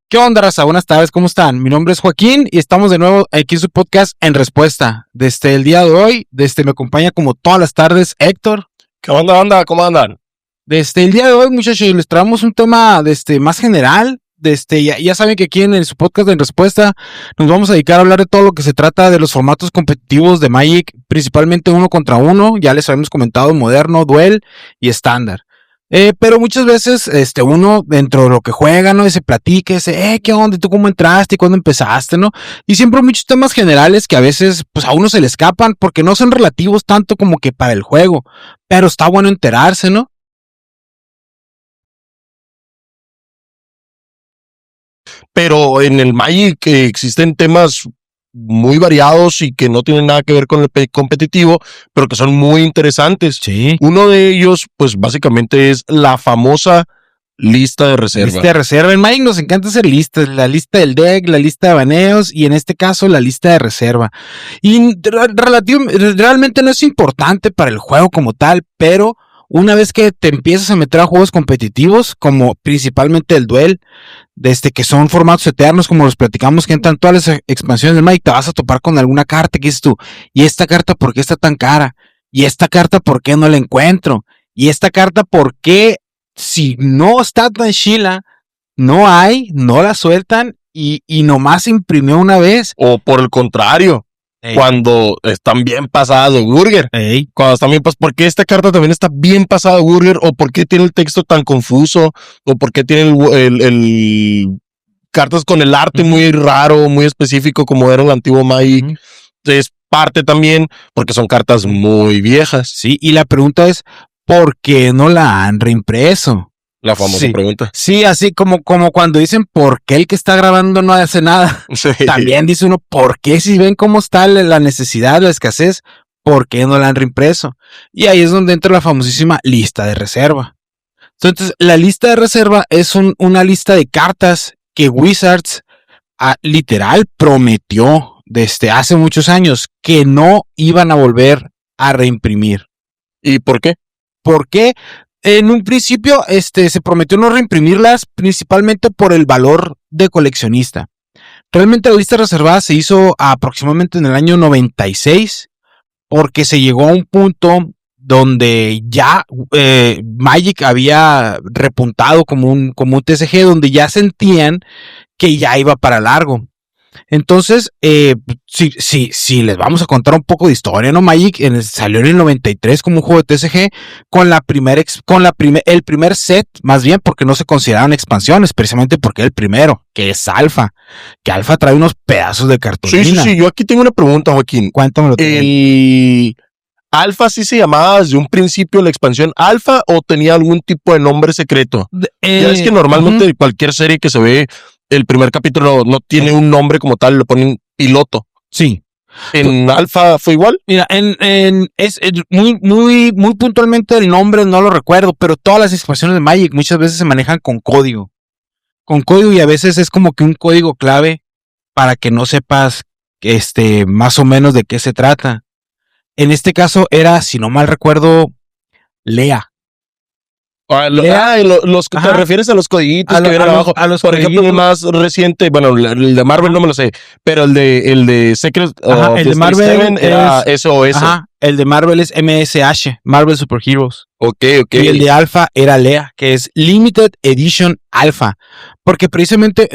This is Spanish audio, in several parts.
¿Qué onda, raza? Buenas tardes, ¿cómo están? Mi nombre es Joaquín y estamos de nuevo aquí en su podcast En Respuesta. Desde el día de hoy, me acompaña como todas las tardes Héctor. ¿Qué onda, banda? ¿Cómo andan? Desde el día de hoy, muchachos, les traemos un tema más general. Ya saben que aquí en su podcast de En Respuesta nos vamos a dedicar a hablar de todo lo que se trata de los formatos competitivos de Magic, principalmente 1 contra 1. Ya les habíamos comentado moderno, duel y estándar. Pero muchas veces, uno dentro de lo que juega, ¿no? Y se platica, dice, ¿qué onda? ¿Tú cómo entraste? ¿Y cuándo empezaste? ¿No? Y siempre hay muchos temas generales que a veces, pues a uno se le escapan porque no son relativos tanto como que para el juego. Pero está bueno enterarse, ¿no? Pero en el Magic existen temas muy variados y que no tienen nada que ver con el competitivo, pero que son muy interesantes. Sí. Uno de ellos, pues básicamente es la famosa lista de reserva. Lista de reserva. En Magic nos encanta hacer listas. La lista del deck, la lista de baneos y en este caso la lista de reserva. Y realmente no es importante para el juego como tal, pero una vez que te empiezas a meter a juegos competitivos, como principalmente el duel, que son formatos eternos, como los platicamos, que entran todas las expansiones del Magic, te vas a topar con alguna carta que dices tú, ¿y esta carta por qué está tan cara? ¿Y esta carta por qué no la encuentro? ¿Y esta carta por qué, si no está tan chila, no hay, no la sueltan y nomás se imprimió una vez? O por el contrario, cuando están bien pasadas de Burger. Cuando están bien pasadas, ¿por qué esta carta también está bien pasada de Burger? ¿O por qué tiene el texto tan confuso? ¿O por qué tiene el cartas con el arte muy raro, muy específico como era el antiguo Magic? Es parte también porque son cartas muy viejas. Sí, y la pregunta es, ¿por qué no la han reimpreso? La famosa pregunta. Sí, así como cuando dicen ¿por qué el que está grabando no hace nada? Sí. También dice uno, ¿por qué si ven cómo está la necesidad, la escasez? ¿Por qué no la han reimpreso? Y ahí es donde entra la famosísima lista de reserva. Entonces, la lista de reserva es una lista de cartas que Wizards literal prometió desde hace muchos años que no iban a volver a reimprimir. ¿Y por qué? Porque en un principio se prometió no reimprimirlas principalmente por el valor de coleccionista. Realmente la lista reservada se hizo aproximadamente en el año 96 porque se llegó a un punto donde ya Magic había repuntado como un TCG, donde ya sentían que ya iba para largo. Entonces, si les vamos a contar un poco de historia, ¿no? Magic salió en el 93 como un juego de TCG con el primer set, más bien porque no se consideraban expansiones, precisamente porque el primero, que es Alpha, que Alpha trae unos pedazos de cartulina. Sí, yo aquí tengo una pregunta, Joaquín. Cuéntamelo. ¿El Alpha sí se llamaba desde un principio la expansión Alpha o tenía algún tipo de nombre secreto? Ya es que normalmente cualquier serie que se ve, el primer capítulo no tiene un nombre como tal, lo ponen piloto. Sí. ¿En Alpha fue igual? Mira, es muy puntualmente el nombre no lo recuerdo, pero todas las expansiones de Magic muchas veces se manejan con código. Con código, y a veces es como que un código clave para que no sepas más o menos de qué se trata. En este caso era, si no mal recuerdo, Lea. Los que te refieres a los codiguitos que vienen abajo. Por ejemplo, el más reciente, bueno, el de Marvel no me lo sé, pero el de Secret el de Marvel era SOS. Ajá, el de Marvel es MSH, Marvel Super Heroes. Ok. Y el de Alpha era Lea, que es Limited Edition Alpha. Porque precisamente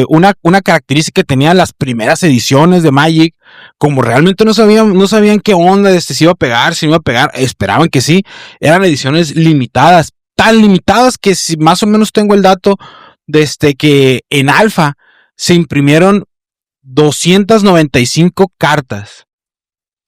una característica que tenían las primeras ediciones de Magic, como realmente no sabían qué onda, si iba a pegar, si no iba a pegar, esperaban que sí, eran ediciones limitadas. Tan limitadas que si más o menos tengo el dato que en Alpha se imprimieron 295 cartas.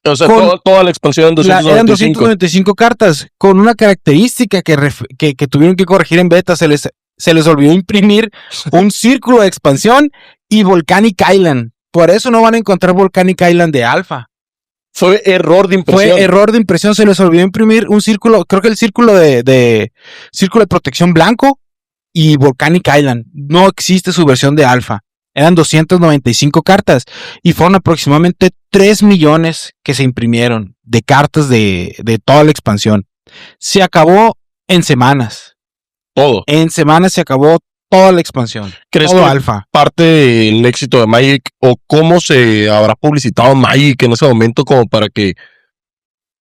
O sea, toda la expansión eran 295 cartas, con una característica que tuvieron que corregir en beta. Se les olvidó imprimir un círculo de expansión y Volcanic Island. Por eso no van a encontrar Volcanic Island de Alpha. Fue error de impresión. Se les olvidó imprimir un círculo, creo que el círculo de protección blanco y Volcanic Island. No existe su versión de Alpha. Eran 295 cartas y fueron aproximadamente 3 millones que se imprimieron de cartas de toda la expansión. Se acabó en semanas. Todo. En semanas se acabó toda la expansión. ¿Crees todo que alfa. parte del éxito de Magic o cómo se habrá publicitado Magic en ese momento como para que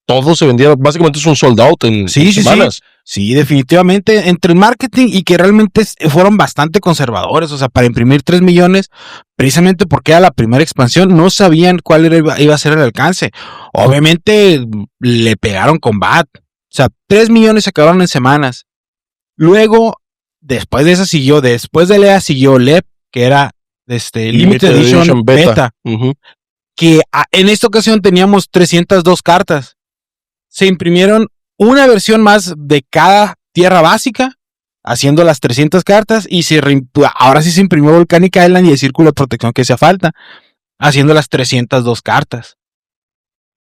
todo se vendiera? Básicamente es un sold out en semanas. Sí, definitivamente. Entre el marketing y que realmente fueron bastante conservadores. O sea, para imprimir 3 millones, precisamente porque era la primera expansión, no sabían cuál iba a ser el alcance. Obviamente le pegaron con BAT. O sea, 3 millones se acabaron en semanas. Luego, después de Lea siguió LEP, que era Limited Edition Beta. Que en esta ocasión teníamos 302 cartas. Se imprimieron una versión más de cada tierra básica, haciendo las 300 cartas, y ahora sí se imprimió Volcanic Island y el círculo de protección que hacía falta, haciendo las 302 cartas.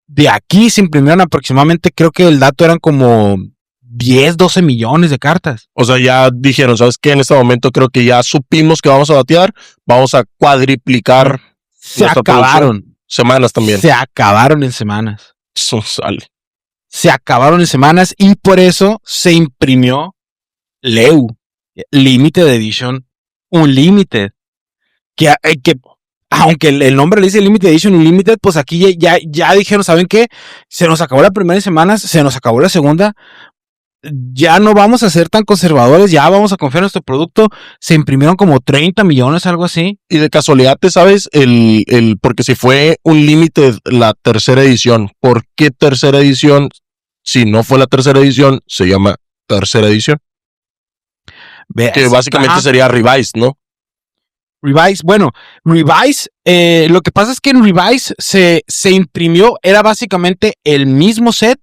De aquí se imprimieron aproximadamente, creo que el dato eran como 10, 12 millones de cartas. O sea, ya dijeron, ¿sabes qué? En este momento creo que ya supimos que vamos a batear, vamos a cuadriplicar. Se acabaron. Semanas también. Se acabaron en semanas. Eso sale. Se acabaron en semanas y por eso se imprimió LEU, Limited Edition Unlimited. Que aunque el nombre le dice Limited Edition Unlimited, pues aquí ya dijeron, ¿saben qué? Se nos acabó la primera semana, se nos acabó la segunda. Ya no vamos a ser tan conservadores, ya vamos a confiar en nuestro producto. Se imprimieron como 30 millones, algo así. Y de casualidad, ¿te sabes porque si fue Unlimited la tercera edición, ¿por qué tercera edición? Si no fue la tercera edición, se llama tercera edición. Que básicamente sería Revise, ¿no? Revise, bueno, Revise, lo que pasa es que en Revise se imprimió, era básicamente el mismo set,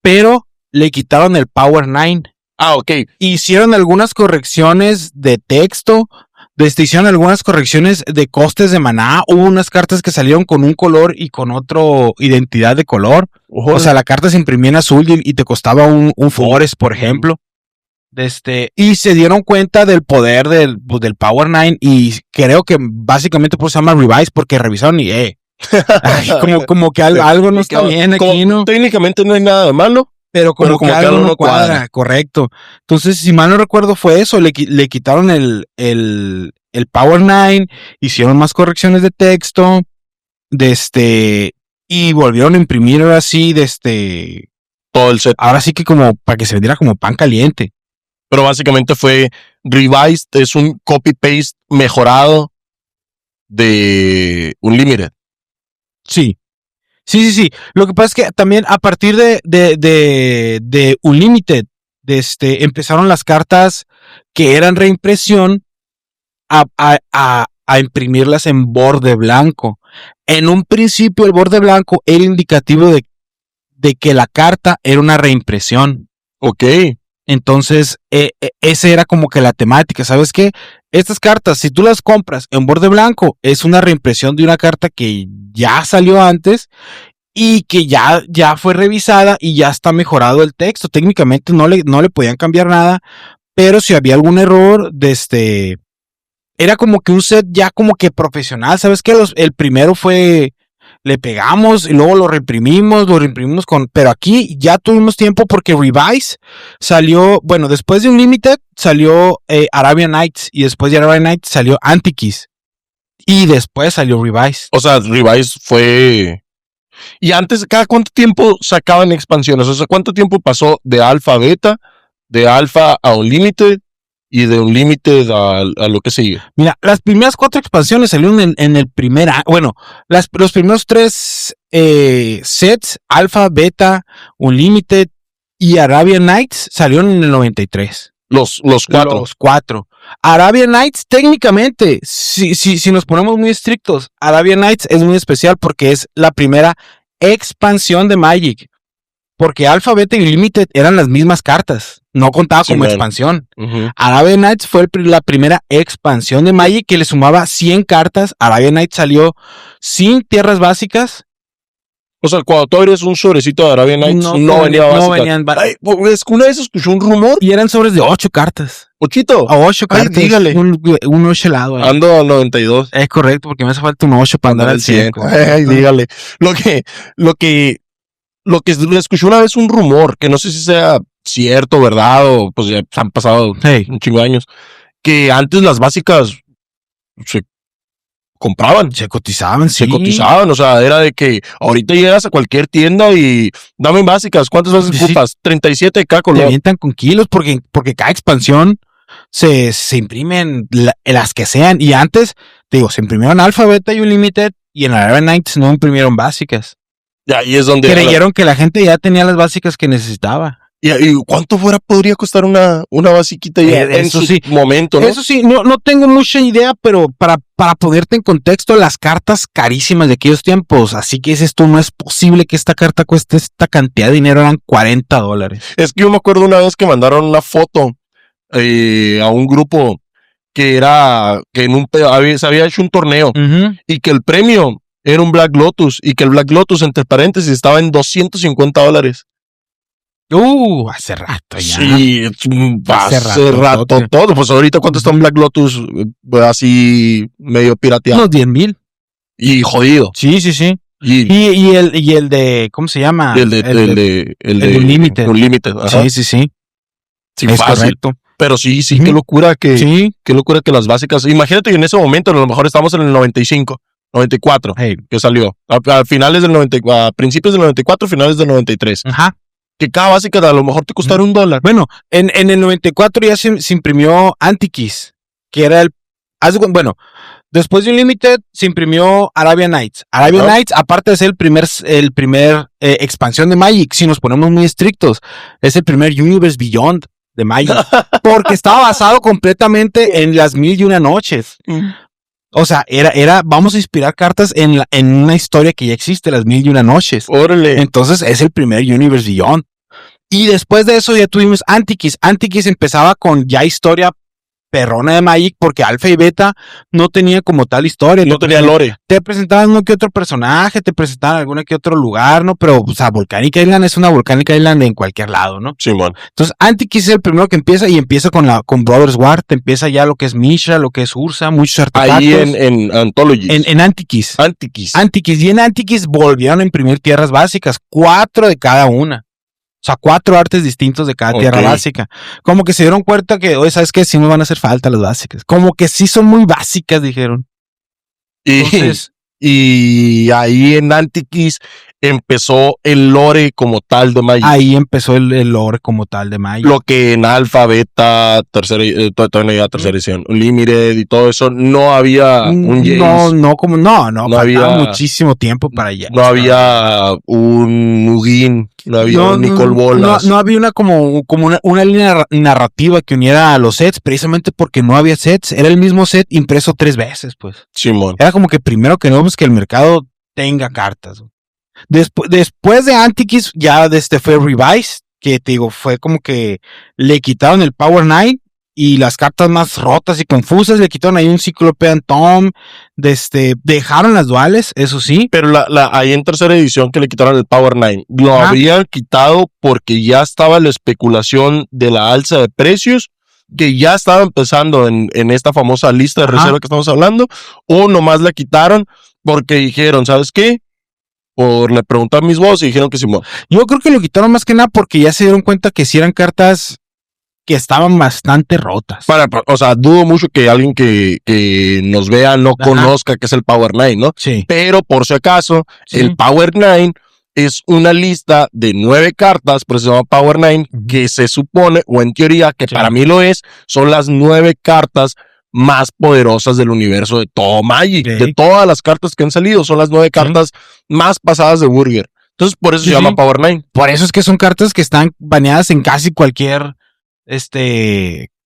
pero le quitaron el Power 9. Ah, ok. Hicieron algunas correcciones de texto, hicieron algunas correcciones de costes de maná. Hubo unas cartas que salieron con un color y con otro identidad de color. O sea, la carta se imprimía en azul y te costaba un Forest, por ejemplo. Y se dieron cuenta del poder del Power 9 y creo que básicamente por eso se llama Revise, porque revisaron y como que algo no está bien aquí, ¿no? Técnicamente no hay nada de malo. Pero como que algo no cuadra, correcto. Entonces, si mal no recuerdo, fue eso. Le quitaron el Power 9, hicieron más correcciones de texto, y volvieron a imprimir ahora sí, todo el set. Ahora sí que como para que se vendiera como pan caliente. Pero básicamente fue Revised, es un copy-paste mejorado de Unlimited. Sí. Sí. Lo que pasa es que también a partir de Unlimited, empezaron las cartas que eran reimpresión a imprimirlas en borde blanco. En un principio el borde blanco era indicativo de que la carta era una reimpresión. Ok. Entonces, esa era como que la temática. ¿Sabes qué? Estas cartas, si tú las compras en borde blanco, es una reimpresión de una carta que ya salió antes y que ya fue revisada y ya está mejorado el texto. Técnicamente no le podían cambiar nada, pero si había algún error, era como que un set ya como que profesional. ¿Sabes qué? El primero fue, le pegamos y luego lo reimprimimos pero aquí ya tuvimos tiempo porque Revise salió, bueno, después de Unlimited salió Arabian Nights y después de Arabian Nights salió Antiquiz y después salió Revise. O sea, Revise fue... Y antes, ¿cada cuánto tiempo sacaban expansiones? O sea, ¿cuánto tiempo pasó de alfa a beta, de alfa a Unlimited y de Unlimited a lo que sigue? Mira, las primeras 4 expansiones salieron en el primer año. Bueno, los primeros 3 sets, alfa, beta, Unlimited y Arabian Nights, salieron en el 93. Los 4. Los 4. Arabian Nights, técnicamente, si nos ponemos muy estrictos, Arabian Nights es muy especial porque es la primera expansión de Magic. Porque Alpha, Beta y Unlimited eran las mismas cartas. No contaba como expansión. Uh-huh. Arabian Nights fue la primera expansión de Magic que le sumaba 100 cartas. Arabian Nights salió sin tierras básicas. O sea, cuando tú abres un sobrecito de Arabian Nights, no venía básica. No venían básicas. Es que una vez escuché un rumor. Y eran sobres de 8 cartas. ¿Ochito? A 8 cartas. Dígale. Un 8 helado. Ando al 92. Es correcto, porque me hace falta un 8 para andar al 100. Dígale. Lo que escuché una vez un rumor, que no sé si sea cierto, verdad, o pues ya han pasado un chingo de años, que antes las básicas se compraban. Se cotizaban, sí. Se cotizaban, o sea, era de que ahorita llegas a cualquier tienda y dame básicas, ¿cuántas veces ocupas? 37K color. Te avientan con kilos porque cada expansión se imprimen las que sean. Y antes, te digo, se imprimieron Alpha, Beta y Unlimited, y en la Arabian Nights no imprimieron básicas. Y ahí es donde creyeron que la gente ya tenía las básicas que necesitaba. ¿Y cuánto podría costar una basiquita ya en su momento, no? Eso sí, no tengo mucha idea, pero para ponerte en contexto, las cartas carísimas de aquellos tiempos, así que dices tú, no es posible que esta carta cueste esta cantidad de dinero, eran $40. Es que yo me acuerdo una vez que mandaron una foto a un grupo que era, que se había hecho un torneo, y que el premio era un Black Lotus, y que el Black Lotus, entre paréntesis, estaba en $250. Hace rato ya. Sí, hace rato todo. Pues ahorita, ¿cuánto está un Black Lotus así medio pirateado? Unos 10,000. Y jodido. Sí. Y el de, ¿cómo se llama? El de Unlimited. Unlimited, ajá. Sí. Sí, es fácil. Correcto. Pero sí, qué locura que las básicas. Imagínate que en ese momento, a lo mejor estamos en el 95, 94, que salió. A finales del 94, a principios del 94, finales del 93. Ajá. Que cada básica a lo mejor te costara $1. Bueno, en el 94 ya se imprimió Antiquiz, que era después de Unlimited se imprimió Arabian Nights. Arabian Nights, aparte de ser el primer expansión de Magic, si nos ponemos muy estrictos, es el primer Universe Beyond de Magic, porque estaba basado completamente en las 1001 noches. O sea, vamos a inspirar cartas en una historia que ya existe, las 1001 noches. ¡Órale! Entonces es el primer Universe Beyond. Y después de eso ya tuvimos Antiquiz. Antiquiz empezaba con ya historia perrona de Magic, porque Alpha y Beta no tenía como tal historia. No tenía lore. Te presentaban uno que otro personaje, te presentaban alguno que otro lugar, ¿no? Pero, o sea, Volcanic Island es una Volcanic Island en cualquier lado, ¿no? Sí, man. Entonces, Antiquiz es el primero que empieza, y empieza con Brothers War, te empieza ya lo que es Mishra, lo que es Ursa, muchos artefactos. Ahí en Anthologies. En Antiquiz. Antiquiz. Y en Antiquiz volvieron a imprimir tierras básicas, 4 de cada una. O sea, 4 artes distintos de cada tierra básica. Como que se dieron cuenta que, oye, ¿sabes qué? Sí me van a hacer falta las básicas. Como que sí son muy básicas, dijeron. Entonces, y ahí en Antiquiz empezó el lore como tal de Magic. Ahí empezó el lore como tal de Magic. Lo que en Alpha, Beta, tercera edición, Limited y todo eso, no había un Jace. No había muchísimo tiempo para allá. No había un Ugin, no había un Nicole Bolas. No había una línea narrativa que uniera a los sets, precisamente porque no había sets. Era el mismo set impreso 3 veces, pues. Simón. Era como que primero que no, pues que el mercado tenga cartas. Después de Antiquiz ya fue Revised, que te digo, fue como que le quitaron el Power 9 y las cartas más rotas y confusas, le quitaron ahí un Cyclopean Tome, dejaron las duales, eso sí. Pero ahí en tercera edición que le quitaron el Power 9, lo habían quitado porque ya estaba la especulación de la alza de precios, que ya estaba empezando en esta famosa lista de reserva que estamos hablando, o nomás la quitaron porque dijeron, ¿sabes qué? Le pregunté a mis voces y dijeron que sí. Yo creo que lo quitaron más que nada porque ya se dieron cuenta que sí eran cartas que estaban bastante rotas. O sea, dudo mucho que alguien que nos vea no conozca que es el Power 9, ¿no? Sí. Pero por si acaso, el Power 9 es una lista de 9 cartas, por eso se llama Power 9, que se supone, o en teoría, que para mí lo es, son las 9 cartas más poderosas del universo de todo Magic. De todas las cartas que han salido, son las 9 cartas más pasadas de Burger. Entonces, por eso se llama Power 9. Por eso es que son cartas que están baneadas en casi cualquier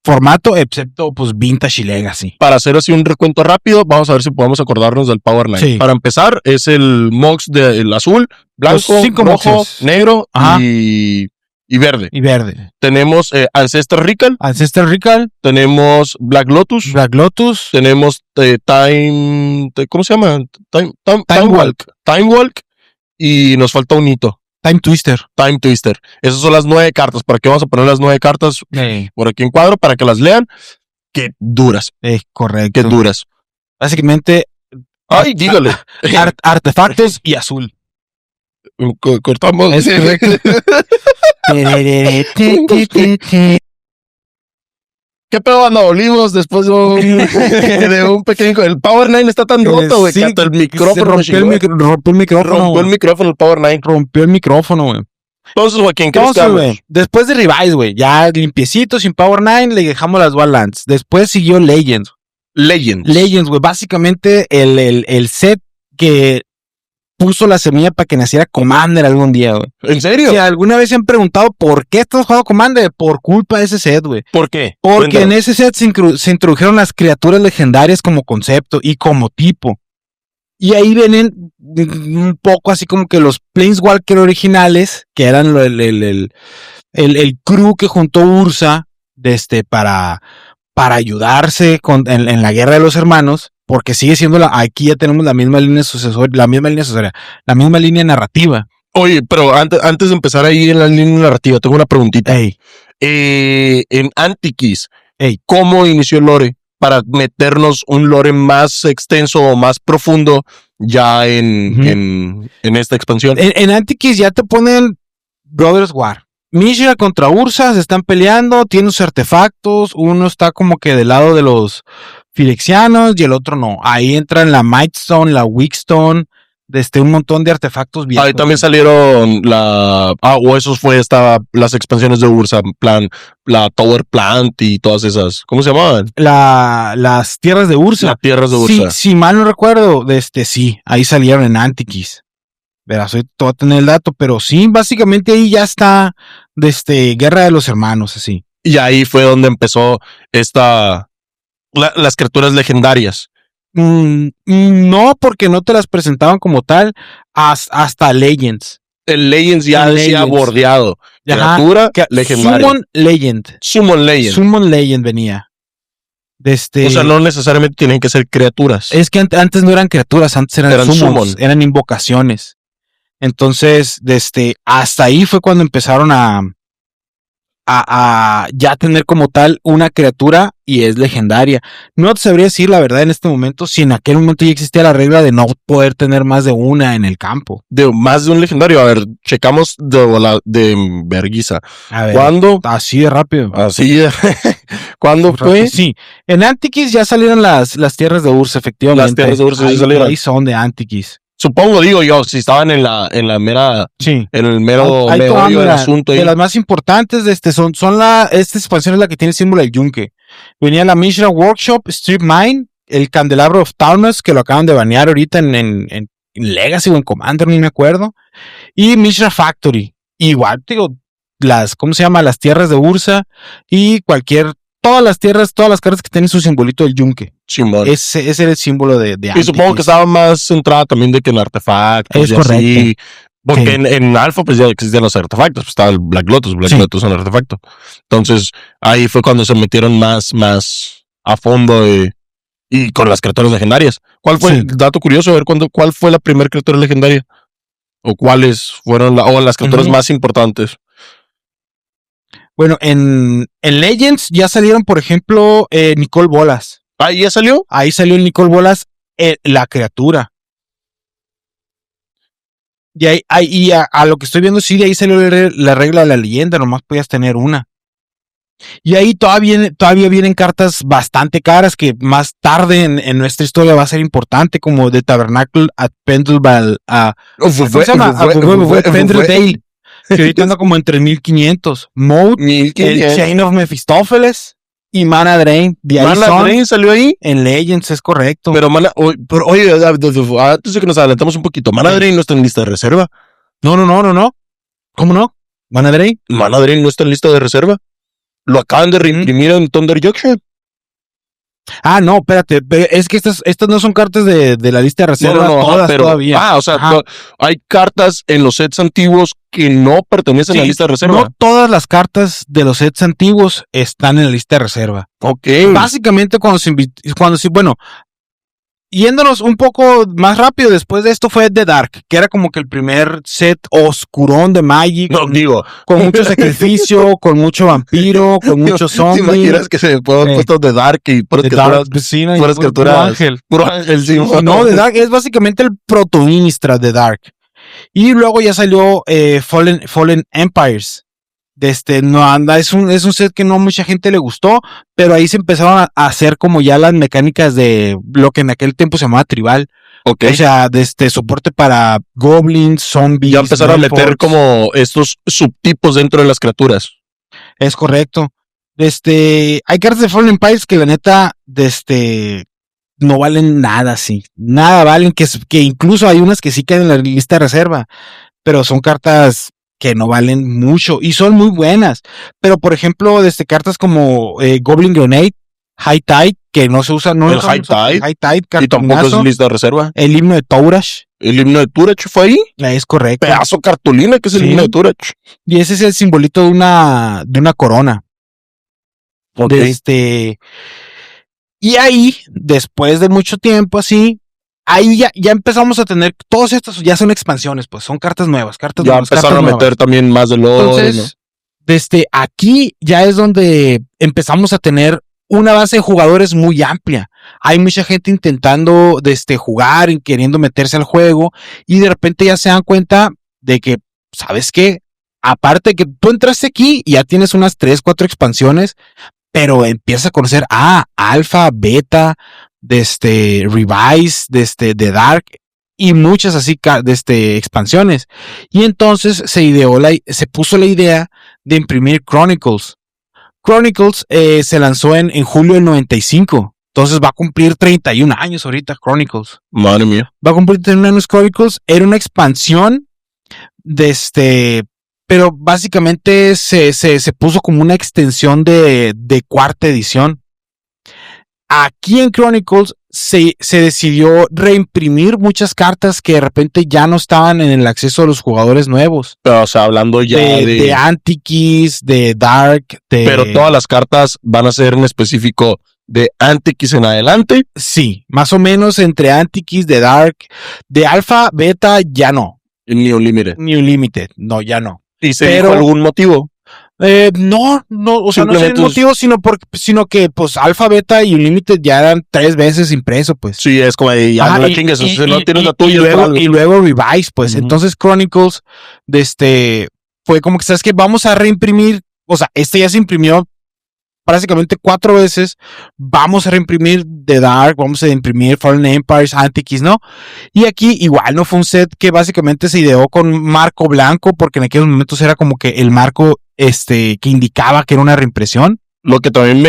formato, excepto pues Vintage y Legacy. Para hacer así un recuento rápido, vamos a ver si podemos acordarnos del Power 9. Para empezar, es el Mox del azul, blanco, rojo, negro y verde. Tenemos Ancestral Recall. Tenemos Black Lotus. Tenemos ¿cómo se llama? Time Walk. Y nos falta un hito. Time Twister. Esas son las 9 cartas. ¿Para qué vamos a poner las 9 cartas por aquí en cuadro? Para que las lean. Qué duras. Correcto. Qué duras. Básicamente. Ay, dígale. Artefactos y azul. Cortamos. Es correcto. ¿Qué pedo, banda? Volvimos después de un pequeño... El Power 9 está tan roto, güey, Sí, que hasta el micrófono rompió el micrófono. rompió el micrófono el Power 9. Rompió el micrófono, güey. Entonces, Joaquín, ¿qué nos Entonces, quedamos? güey, después de Revise, güey, ya limpiecito, sin Power 9, le dejamos las Wildlands. Después siguió Legends. Legends, güey, básicamente el set que puso la semilla para que naciera Commander algún día, güey. ¿En serio? Si alguna vez se han preguntado por qué estamos jugando Commander, por culpa de ese set, güey. ¿Por qué? Porque Cuéntanos. en ese set se introdujeron las criaturas legendarias como concepto y como tipo. Y ahí vienen un poco así como que los Planeswalker originales, que eran el crew que juntó Ursa para ayudarse en la guerra de los hermanos, porque sigue siendo aquí ya tenemos la misma línea sucesoria, la misma línea narrativa. Oye, pero antes de empezar ahí en la línea narrativa, tengo una preguntita. Ey, En Antiquis, ey. ¿cómo inició el lore? Para meternos un lore más extenso o más profundo ya en esta expansión. En Antiquis ya te ponen Brothers War. Mishra contra Ursa se están peleando, tienen sus artefactos, uno está como que del lado de los Phyrexianos y el otro no. Ahí entran la Mightstone, la Weakstone, un montón de artefactos viejos. Ahí también salieron las expansiones de Ursa, plan, la Tower Plant y todas esas. ¿Cómo se llamaban? Las tierras de Ursa. Las tierras de Ursa. Sí, si mal no recuerdo, sí, ahí salieron en Antiquis. Verás, hoy te voy a tener el dato, pero sí, básicamente ahí ya está Guerra de los Hermanos, así. Y ahí fue donde empezó las criaturas legendarias. No, porque no te las presentaban como tal hasta Legends. El Legends ya decía Legends. bordeado. Ajá, Criatura legendaria. Summon Legend venía. O sea, no necesariamente tienen que ser criaturas. Es que antes no eran criaturas, antes eran summons, summon. eran invocaciones. Entonces, hasta ahí fue cuando empezaron a ya tener como tal una criatura y es legendaria. No te sabría decir la verdad en este momento si en aquel momento ya existía la regla de no poder tener más de una en el campo. De más de un legendario. A ver, checamos de verguiza. A ver, ¿Cuándo? así de rápido. Así de... ¿Cuándo fue? Sí, en Antiquis ya salieron las tierras de Ursa, efectivamente. Las tierras de Ursa sí salieron. Ahí son de Antiquis. Supongo, digo yo, si estaban en la mera, sí, en el mero ahí meollo del asunto. De las más importantes de esta expansión es la que tiene el símbolo del yunque. Venía la Mishra Workshop, Strip Mine, el Candelabro of Taurus, que lo acaban de banear ahorita en Legacy o en Commander, ni me acuerdo. Y Mishra Factory. Igual, digo, ¿cómo se llama? Las tierras de Ursa y todas las cartas que tienen su simbolito del yunque. Simón. Ese era el símbolo de Y supongo que estaba más centrada también de que en artefactos. Es y correcto. Así, porque Sí. en Alpha pues ya existían los artefactos. Pues estaba el Black Lotus. Black Sí. Lotus es un artefacto. Entonces ahí fue cuando se metieron más a fondo y con las criaturas legendarias. ¿Cuál fue el dato curioso? A ver, ¿cuál fue la primera criatura legendaria? ¿O cuáles fueron las criaturas más importantes? Bueno, en Legends ya salieron, por ejemplo, Nicole Bolas. ¿Ahí ya salió? Ahí salió Nicole Bolas, la criatura. Y a lo que estoy viendo, sí, de ahí salió la regla de la leyenda, nomás podías tener una. Y ahí todavía vienen cartas bastante caras que más tarde en nuestra historia va a ser importante, como The Tabernacle at Pendleval. ¿Cómo se llama? Pendledale. Que ahorita anda como en 3,500. Mode, el Chain of Mephistopheles y Mana Drain. ¿Mana Drain salió ahí? En Legends, es correcto. Pero oye, antes de que nos adelantemos un poquito, ¿Mana Drain no está en lista de reserva? No. ¿Cómo no? ¿Mana Drain? ¿Mana Drain no está en lista de reserva? Lo acaban de reimprimir en Thunder Junction. Ah, no, espérate, es que estas no son cartas de la lista de reserva, todas todavía. O sea, hay cartas en los sets antiguos que no pertenecen a la lista de reserva. No todas las cartas de los sets antiguos están en la lista de reserva. Ok. Básicamente bueno, yéndonos un poco más rápido, después de esto fue The Dark, que era como que el primer set oscurón de Magic. No, digo. Con mucho sacrificio, con mucho vampiro, con mucho zombie. ¿Te imaginas que se puedan puesto The Dark y puras criaturas? Puro ángel. Puro ángel, sí. No, The Dark es básicamente el proto-Innistrad de Dark. Y luego ya salió Fallen Empires. No anda, es un set que no mucha gente le gustó, pero ahí se empezaron a hacer como ya las mecánicas de lo que en aquel tiempo se llamaba tribal. Okay. O sea, soporte para goblins, zombies. Ya empezaron a meter como estos subtipos dentro de las criaturas. Es correcto. Hay cartas de Fallen Empires que la neta, no valen nada, sí. Nada valen, que incluso hay unas que sí quedan en la lista de reserva, pero son cartas que no valen mucho y son muy buenas. Pero, por ejemplo, cartas como Goblin Grenade, High Tide, que no se usa, no el High Tide, y tampoco es lista de reserva. El himno de Tourash. ¿El himno de Tourash fue ahí? Es correcto. Pedazo cartulina que es el himno de Tourash. Y ese es el simbolito de una corona. Okay. Y ahí, después de mucho tiempo así, ahí ya empezamos a tener, todos estos ya son expansiones, pues son cartas nuevas, ya empezaron a meter también más de lore. Entonces, ¿no? Aquí ya es donde empezamos a tener una base de jugadores muy amplia. Hay mucha gente intentando jugar y queriendo meterse al juego, y de repente ya se dan cuenta de que, ¿sabes qué? Aparte que tú entraste aquí y ya tienes unas 3, 4 expansiones, pero empiezas a conocer Alpha, Beta, Revise, de Dark y muchas así expansiones. Y entonces se puso la idea de imprimir Chronicles. Chronicles se lanzó en julio del 95. Entonces va a cumplir 31 años ahorita Chronicles. Madre mía. Va a cumplir 31 años Chronicles. Era una expansión pero básicamente se puso como una extensión de cuarta edición. Aquí en Chronicles se decidió reimprimir muchas cartas que de repente ya no estaban en el acceso de los jugadores nuevos. Pero, o sea, hablando ya de Antiquis, de Dark. Pero todas las cartas van a ser en específico de Antiquis en adelante. Sí, más o menos entre Antiquis, de Dark, de Alpha, Beta, ya no. Ni Unlimited. No, ya no. ¿Y se dijo algún motivo? No, o sea, no es el motivo, sino que pues Alpha, Beta y Unlimited ya eran 3 veces impreso, pues. Sí, es como de ya no la chingues, no tienes la tuya. Y luego Revise, pues. Entonces Chronicles, fue como que, ¿sabes qué? Vamos a reimprimir, o sea, ya se imprimió prácticamente 4 veces, vamos a reimprimir The Dark, vamos a imprimir Fallen Empires, Antiquis, ¿no? Y aquí igual no fue un set que básicamente se ideó con marco blanco, porque en aquellos momentos era como que el marco que indicaba que era una reimpresión. Lo que también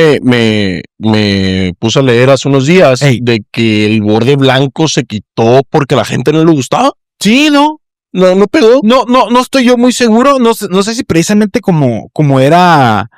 me puse a leer hace unos días, de que el borde blanco se quitó porque a la gente no le gustaba. Sí, ¿no? No pegó. No estoy yo muy seguro, no sé si precisamente como era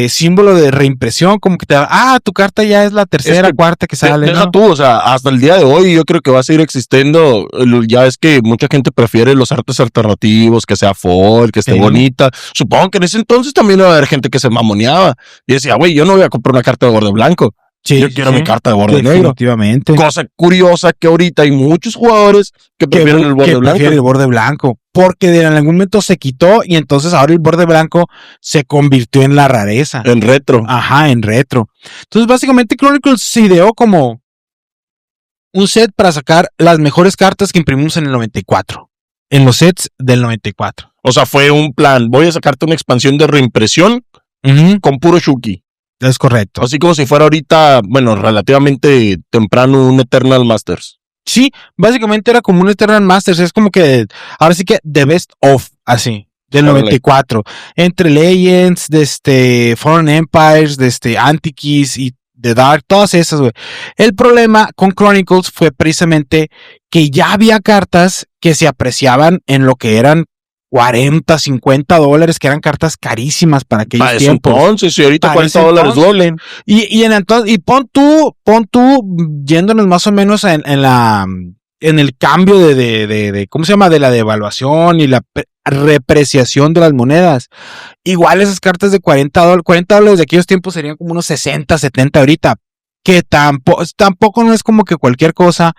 símbolo de reimpresión, como que te da, tu carta ya es la tercera, cuarta que sale. Deja tú, o sea, hasta el día de hoy yo creo que va a seguir existiendo. Ya es que mucha gente prefiere los artes alternativos, que sea folk, que esté bonita. Supongo que en ese entonces también iba a haber gente que se mamoneaba y decía, güey, yo no voy a comprar una carta de borde blanco. Sí, yo quiero mi carta de borde negro. Definitivamente. Cosa curiosa que ahorita hay muchos jugadores que prefieren el borde blanco. Prefieren el borde blanco. Porque en algún momento se quitó y entonces ahora el borde blanco se convirtió en la rareza. En retro. Ajá, en retro. Entonces básicamente Chronicles se ideó como un set para sacar las mejores cartas que imprimimos en el 94. En los sets del 94. O sea, fue un plan. Voy a sacarte una expansión de reimpresión con puro Shuki. Es correcto. Así como si fuera ahorita, bueno, relativamente temprano un Eternal Masters. Sí, básicamente era como un Eternal Masters. Es como que, ahora sí que The Best of, así, del 94. Entre Legends, Fallen Empires, Antiquis y The Dark, todas esas, güey. El problema con Chronicles fue precisamente que ya había cartas que se apreciaban en lo que eran $40, $50, que eran cartas carísimas para aquellos tiempos. Entonces, y ahorita $40 duelen. Y pon tú, yéndonos más o menos en el cambio de ¿cómo se llama? De la devaluación y la repreciación de las monedas. Igual esas cartas de $40 de aquellos tiempos serían como unos 60, 70 ahorita. Que tampoco no es como que cualquier cosa,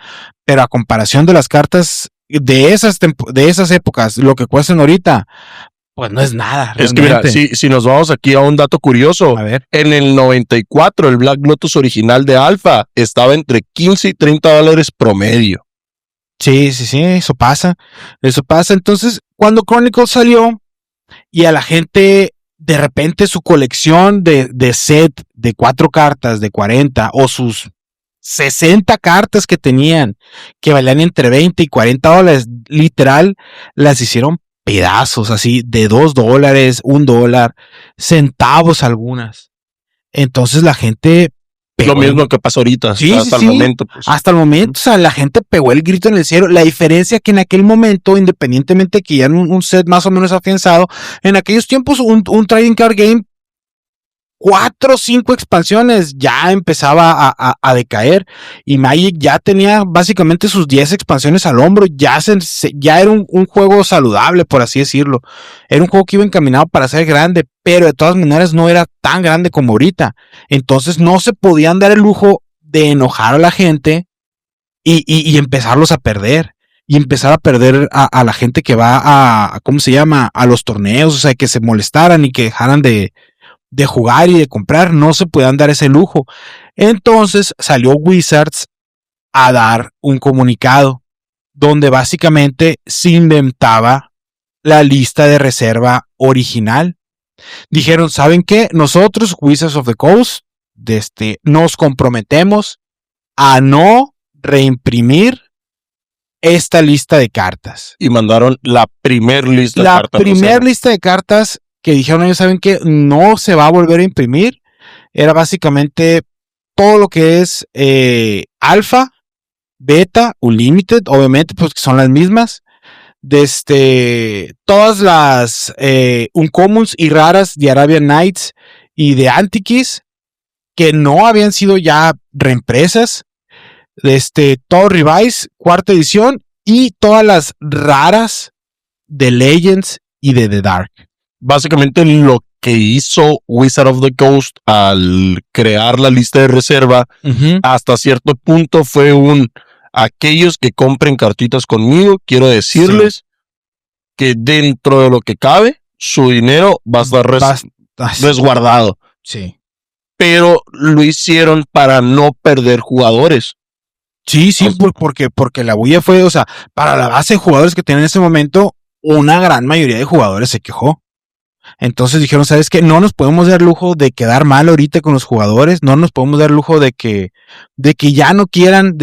pero a comparación de las cartas de esas épocas, lo que cuestan ahorita, pues no es nada. Es realmente. Que mira, si nos vamos aquí a un dato curioso, a ver. En el 94 el Black Lotus original de Alpha estaba entre $15 y $30 promedio. Sí, eso pasa. Entonces, cuando Chronicles salió y a la gente, de repente su colección de set de 4 cartas de 40 o sus 60 cartas que tenían, que valían entre 20 y 40 dólares, literal, las hicieron pedazos, así, de $2, $1, centavos algunas. Entonces la gente lo mismo que pasó ahorita, hasta el momento. Pues. Hasta el momento, o sea, la gente pegó el grito en el cielo. La diferencia que en aquel momento, independientemente que ya era un set más o menos afianzado, en aquellos tiempos un trading card game, 4 o 5 expansiones ya empezaba a decaer y Magic ya tenía básicamente sus 10 expansiones al hombro, ya era un juego saludable, por así decirlo. Era un juego que iba encaminado para ser grande, pero de todas maneras no era tan grande como ahorita. Entonces no se podían dar el lujo de enojar a la gente y empezarlos a perder. Y empezar a perder a la gente que va a ¿cómo se llama? A los torneos, o sea, que se molestaran y que dejaran de jugar y de comprar, no se podían dar ese lujo. Entonces salió Wizards a dar un comunicado donde básicamente se inventaba la lista de reserva original. Dijeron, ¿saben qué? Nosotros, Wizards of the Coast, nos comprometemos a no reimprimir esta lista de cartas. Y mandaron la primer lista de cartas. La primer lista de cartas que dijeron ellos, ¿saben qué? No se va a volver a imprimir. Era básicamente todo lo que es alfa, beta, unlimited, obviamente, pues que son las mismas. Todas las uncommons y raras de Arabian Nights y de Antiquis, que no habían sido ya reimpresas. Todo Revise, cuarta edición, y todas las raras de Legends y de The Dark. Básicamente lo que hizo Wizard of the Coast al crear la lista de reserva, hasta cierto punto fue aquellos que compren cartitas conmigo, quiero decirles que dentro de lo que cabe, su dinero va a estar resguardado. Sí. Pero lo hicieron para no perder jugadores. Sí, porque la bulla fue, o sea, para la base de jugadores que tenían en ese momento, una gran mayoría de jugadores se quejó. Entonces dijeron, ¿sabes qué? No nos podemos dar lujo de quedar mal ahorita con los jugadores, no nos podemos dar lujo de que ya no quieran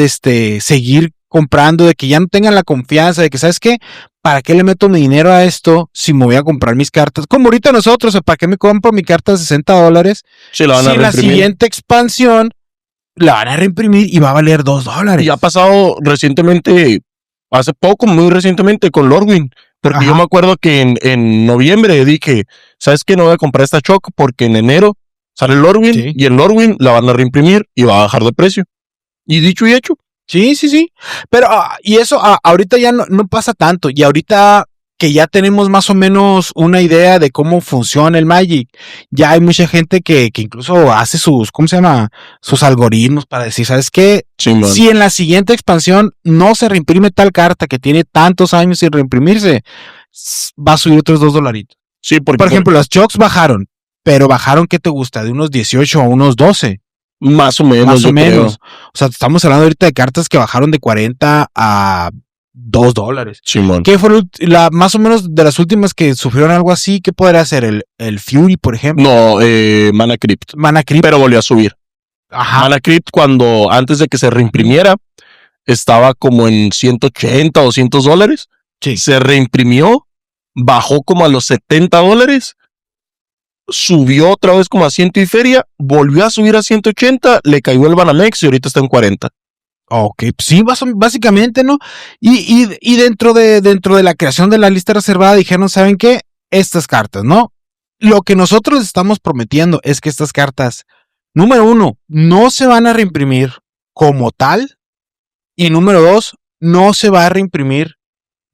seguir comprando, de que ya no tengan la confianza, de que, ¿sabes qué? ¿Para qué le meto mi dinero a esto si me voy a comprar mis cartas? Como ahorita nosotros, ¿para qué me compro mi carta de $60? Si la siguiente expansión la van a reimprimir y va a valer $2. Y ha pasado recientemente, hace poco, muy recientemente con Lorwyn. Porque yo me acuerdo que en noviembre dije, ¿sabes qué? No voy a comprar esta Choc porque en enero sale el Lorwyn y el Lorwyn la van a reimprimir y va a bajar de precio. Y dicho y hecho. Sí. Pero, y eso ahorita ya no pasa tanto. Y ahorita que ya tenemos más o menos una idea de cómo funciona el Magic, ya hay mucha gente que incluso hace sus, ¿cómo se llama? Sus algoritmos para decir, ¿sabes qué? Si en la siguiente expansión no se reimprime tal carta que tiene tantos años sin reimprimirse, va a subir otros $2. Sí, porque por ejemplo, las Chocks bajaron, pero bajaron, ¿qué te gusta? De unos 18 a unos 12. Más o menos. O sea, estamos hablando ahorita de cartas que bajaron de 40 a $2. Simón. ¿Qué fue más o menos de las últimas que sufrieron algo así? ¿Qué podría ser? ¿El Fury, por ejemplo? No, Mana Crypt. Pero volvió a subir. Ajá. Mana Crypt, cuando antes de que se reimprimiera, estaba como en 180 o $200. Sí. Se reimprimió, bajó como a los $70. Subió otra vez como a 100 y feria, volvió a subir a 180, le cayó el Banamex y ahorita está en 40. Ok, sí, básicamente, ¿no? Y dentro de la creación de la lista reservada dijeron, ¿saben qué? Estas cartas, ¿no? Lo que nosotros estamos prometiendo es que estas cartas, número 1, no se van a reimprimir como tal. Y número 2, no se va a reimprimir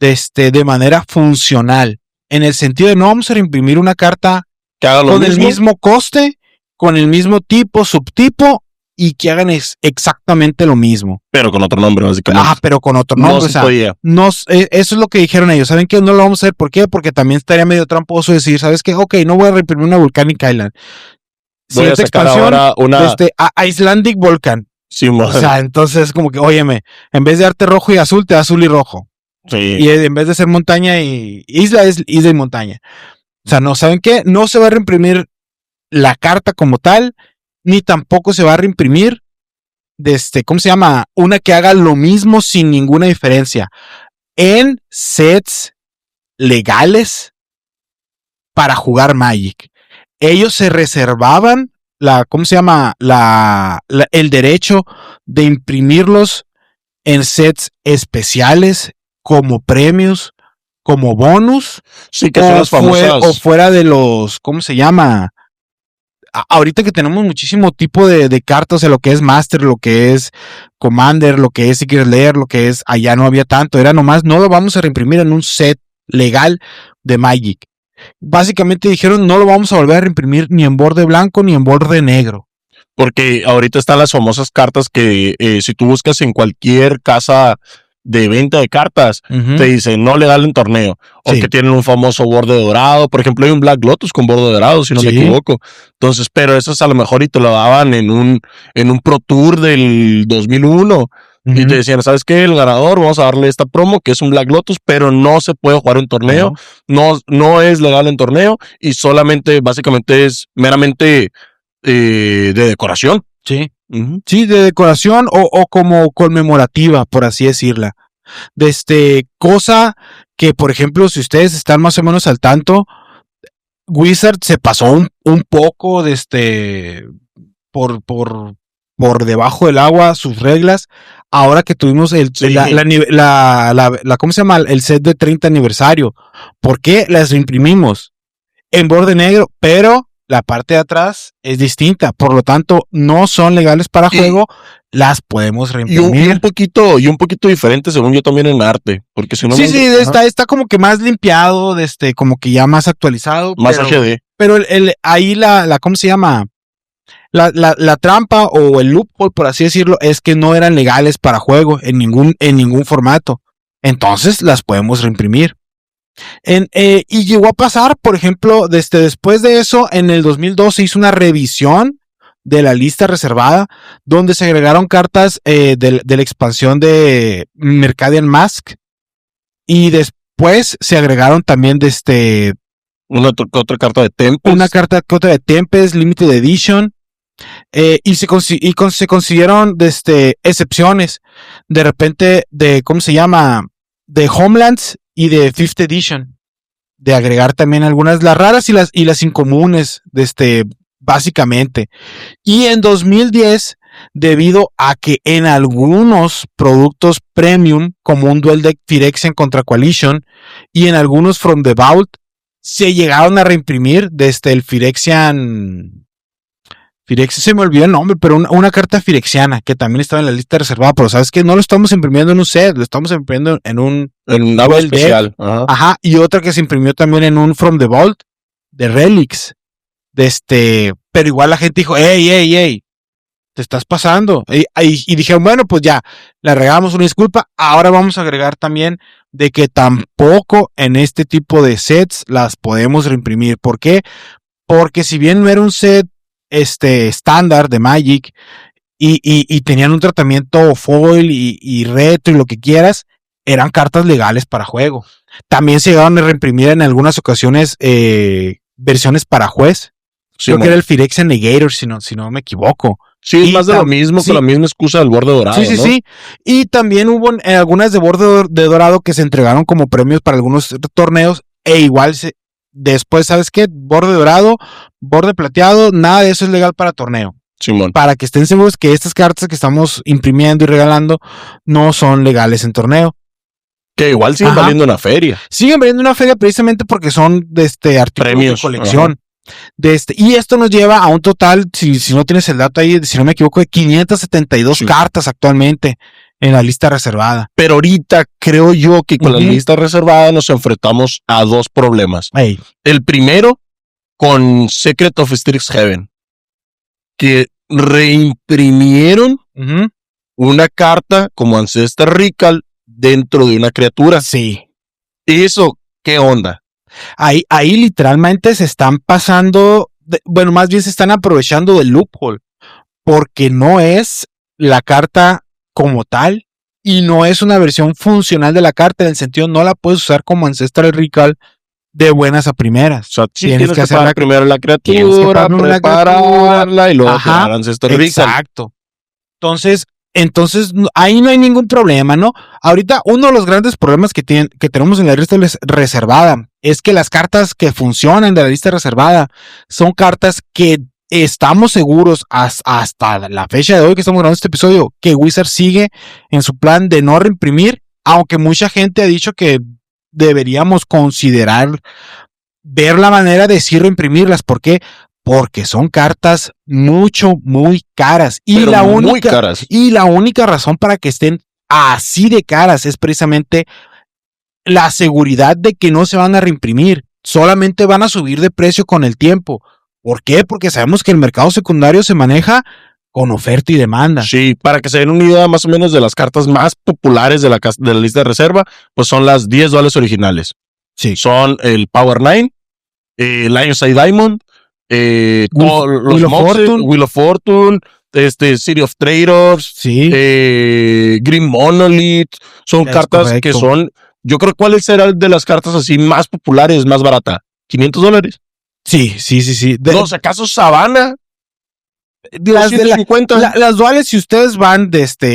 de manera funcional. En el sentido de no vamos a reimprimir una carta que haga con el mismo coste, con el mismo tipo, subtipo, y que hagan exactamente lo mismo. Pero con otro nombre, básicamente. Pero con otro nombre. Eso es lo que dijeron ellos. ¿Saben qué? No lo vamos a hacer. ¿Por qué? Porque también estaría medio tramposo decir, ¿sabes qué? Ok, no voy a reimprimir una Volcanic Island. Voy a sacar ahora una Icelandic Volcan. Sí, o sea, entonces como que, óyeme, en vez de darte rojo y azul, te da azul y rojo. Sí. Y en vez de ser montaña y isla, es isla y montaña. O sea, no, ¿saben qué? No se va a reimprimir la carta como tal, ni tampoco se va a reimprimir ¿cómo se llama? Una que haga lo mismo sin ninguna diferencia. En sets legales para jugar Magic. Ellos se reservaban ¿cómo se llama? El derecho de imprimirlos en sets especiales como premios, como bonus. Sí, que son las famosas. O fuera de los, ¿cómo se llama? Ahorita que tenemos muchísimo tipo de cartas, o sea, lo que es Master, lo que es Commander, lo que es Secret Lair, lo que es, allá no había tanto, era nomás, no lo vamos a reimprimir en un set legal de Magic. Básicamente dijeron, no lo vamos a volver a reimprimir ni en borde blanco ni en borde negro. Porque ahorita están las famosas cartas que si tú buscas en cualquier casa de venta de cartas, te dicen no legal en torneo. O que tienen un famoso borde dorado. Por ejemplo, hay un Black Lotus con borde dorado, si no me equivoco. Entonces, pero esas a lo mejor y te lo daban en un Pro Tour del 2001. Y te decían, ¿sabes qué? El ganador, vamos a darle esta promo, que es un Black Lotus, pero no se puede jugar en torneo. No es legal en torneo y solamente, básicamente es meramente de decoración. Sí. Sí, de decoración o como conmemorativa, por así decirla. Cosa que, por ejemplo, si ustedes están más o menos al tanto, Wizard se pasó un poco por debajo del agua sus reglas. Ahora que tuvimos ¿cómo se llama? El set de 30 aniversario. ¿Por qué las imprimimos en borde negro? Pero la parte de atrás es distinta, por lo tanto no son legales para juego, las podemos reimprimir. Y un poquito diferente según yo también en arte, porque si no está como que más limpiado, como que ya más actualizado, más HD. Pero ahí ¿cómo se llama? La trampa o el loophole, por así decirlo, es que no eran legales para juego en ningún formato. Entonces las podemos reimprimir. Y llegó a pasar, por ejemplo, después de eso, en el 2002 se hizo una revisión de la lista reservada, donde se agregaron cartas de la expansión de Mercadian Mask, y después se agregaron también otra carta de Tempest. Una carta de Tempest Limited Edition. Y se consiguieron excepciones de repente ¿cómo se llama? De Homelands y de 5th Edition, de agregar también algunas, las raras y las incomunes, básicamente. Y en 2010, debido a que en algunos productos premium, como un Duel Deck Phyrexian contra Coalition, y en algunos From the Vault, se llegaron a reimprimir el Phyrexian, se me olvidó el nombre, pero una carta firexiana que también estaba en la lista reservada, pero sabes que no lo estamos imprimiendo en un set, lo estamos imprimiendo en un algo especial. Ajá, y otra que se imprimió también en un From the Vault de Relics. Pero igual la gente dijo, ey, te estás pasando. Y dije, bueno, pues ya, le agregamos una disculpa. Ahora vamos a agregar también de que tampoco en este tipo de sets las podemos reimprimir. ¿Por qué? Porque si bien no era un set estándar de Magic y tenían un tratamiento foil y retro y lo que quieras, eran cartas legales para juego. También se llegaron a reimprimir en algunas ocasiones versiones para juez. Sí, creo que era el Phyrexian Negator, si no me equivoco. Sí, es más de lo mismo, con la misma excusa del borde dorado. Sí, ¿no? sí. Y también hubo algunas de borde de dorado que se entregaron como premios para algunos torneos, e igual después, ¿sabes qué? Borde dorado, borde plateado, nada de eso es legal para torneo. Simón. Para que estén seguros que estas cartas que estamos imprimiendo y regalando no son legales en torneo. Que igual siguen valiendo una feria. Siguen valiendo una feria precisamente porque son artículos premios de colección. Y esto nos lleva a un total, si no tienes el dato ahí, si no me equivoco, de 572 cartas actualmente en la lista reservada. Pero ahorita creo yo que con la lista reservada nos enfrentamos a dos problemas. El primero, con Secret of Strixhaven, que reimprimieron una carta como Ancestor Ritual dentro de una criatura. Sí. ¿Eso qué onda? Ahí literalmente se están pasando, más bien se están aprovechando del loophole, porque no es la carta como tal y no es una versión funcional de la carta, en el sentido no la puedes usar como Ancestral Recall de buenas a primeras. O sea, tienes que hacer primero la criatura, prepararla y luego tirar Ancestral Recall. Exacto. Entonces, ahí no hay ningún problema, ¿no? Ahorita, uno de los grandes problemas que tenemos en la lista reservada es que las cartas que funcionan de la lista reservada son cartas que estamos seguros hasta la fecha de hoy que estamos grabando este episodio, que Wizard sigue en su plan de no reimprimir, aunque mucha gente ha dicho que deberíamos considerar ver la manera de sí reimprimirlas. ¿Por qué? Porque son cartas muy caras. Y la única razón para que estén así de caras es precisamente la seguridad de que no se van a reimprimir. Solamente van a subir de precio con el tiempo. ¿Por qué? Porque sabemos que el mercado secundario se maneja con oferta y demanda. Sí, para que se den una idea más o menos de las cartas más populares de la lista de reserva, pues son las 10 duales originales. Sí. Son el Power 9, Lion's Eye Diamond, Wheel of Fortune, City of Traders, sí. Green Monolith. Son cartas que son, yo creo, ¿cuál será de las cartas así más populares, más barata? $500. Sí. No, ¿acaso Savannah? Las duales, si ustedes van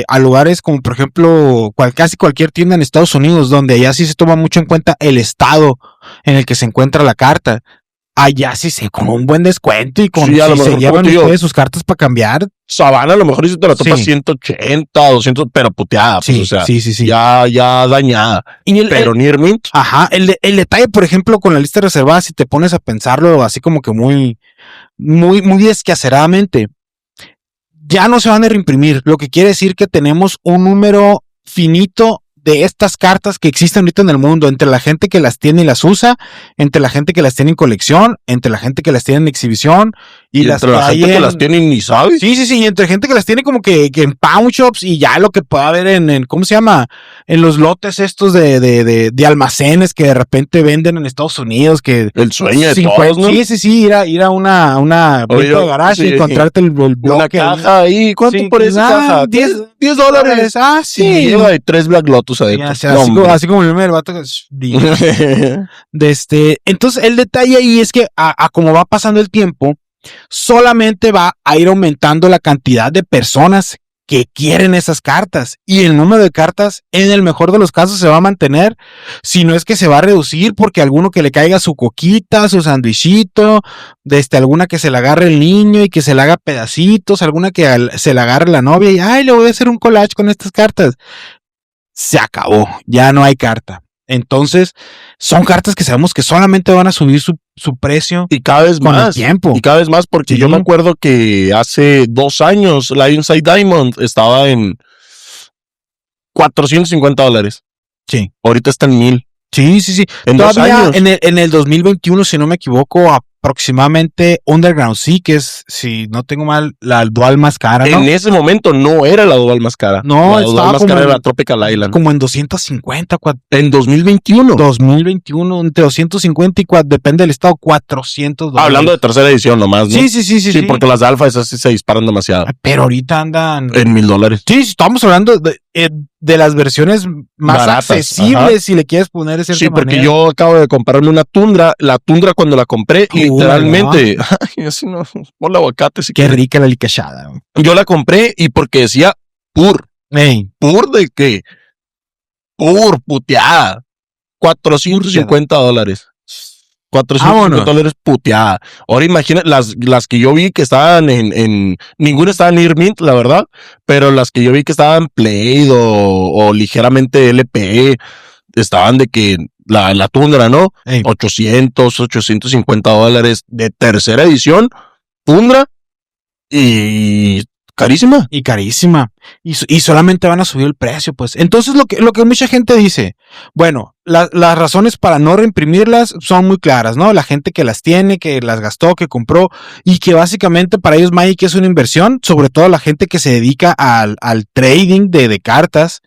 a lugares como por ejemplo casi cualquier tienda en Estados Unidos, donde allá sí se toma mucho en cuenta el estado en el que se encuentra la carta, allá sí con un buen descuento y con sí, se llevan ustedes sus cartas para cambiar. Savannah a lo mejor si te la topas 180, 200, pero puteada, pues, o sea, sí. Ya dañada. Pero Near Mint. Ajá, el detalle, por ejemplo, con la lista reservada, si te pones a pensarlo así como que muy descaceradamente, ya no se van a reimprimir, lo que quiere decir que tenemos un número finito de estas cartas que existen ahorita en el mundo, entre la gente que las tiene y las usa, entre la gente que las tiene en colección, entre la gente que las tiene en exhibición, y entre la gente que las tiene y ni sabe. Sí, y entre gente que las tiene como que en pawn shops, y ya lo que pueda haber en ¿cómo se llama? En los lotes estos de almacenes que de repente venden en Estados Unidos, que el sueño de todos, ¿no? Sí, ir a una venta de garage y encontrarte el bloque. Una caja ahí, ¿cuánto por esa caja? $10. Sí. Lleva 3 Black Lotus adentro. Así como el primer vato. Entonces, el detalle ahí es que a como va pasando el tiempo, solamente va a ir aumentando la cantidad de personas que quieren esas cartas, y el número de cartas en el mejor de los casos se va a mantener, si no es que se va a reducir, porque alguno que le caiga su coquita, su sandwichito, alguna que se le agarre el niño y que se le haga pedacitos, alguna que se le agarre la novia y le voy a hacer un collage con estas cartas. Se acabó, ya no hay carta. Entonces, son cartas que sabemos que solamente van a subir su precio y cada vez con más el tiempo. Y cada vez más, porque yo me acuerdo que hace 2 años Lion's Eye Diamond estaba en $450. Sí. Ahorita está en 1,000. Sí. En todavía 2 años. En el 2021, si no me equivoco, aproximadamente Underground Sea, que es, si no tengo mal, la dual más cara, ¿no? En ese momento no era la dual más cara. No, la dual más cara era la Tropical Island. Como en 250. En 2021. 2021, entre 250 y depende del estado, $400. Hablando de tercera edición nomás, ¿no? Sí. Sí, porque las de alfa esas sí se disparan demasiado. Pero ahorita andan en $1,000. Sí, estamos hablando de las versiones más baratas, accesibles, ajá. Si le quieres poner de cierta porque manera. yo acabo de comprarme una Tundra. La Tundra, cuando la compré, literalmente, ay, así no, ponle aguacate. Si qué quieres. Rica la licachada. Yo la compré y porque decía pur. ¿Pur de qué? Pur, puteada. $450. $450 puteada. Ahora imagina las que yo vi que estaban en ninguna estaba en Near Mint, la verdad, pero las que yo vi que estaban Played o ligeramente LPE, estaban de que la Tundra, ¿no? $850 de tercera edición, Tundra, y carísima. Y solamente van a subir el precio, pues. Entonces lo que mucha gente dice, bueno, las razones para no reimprimirlas son muy claras, ¿no? La gente que las tiene, que las gastó, que compró, y que básicamente para ellos Magic es una inversión, sobre todo la gente que se dedica al trading de cartas.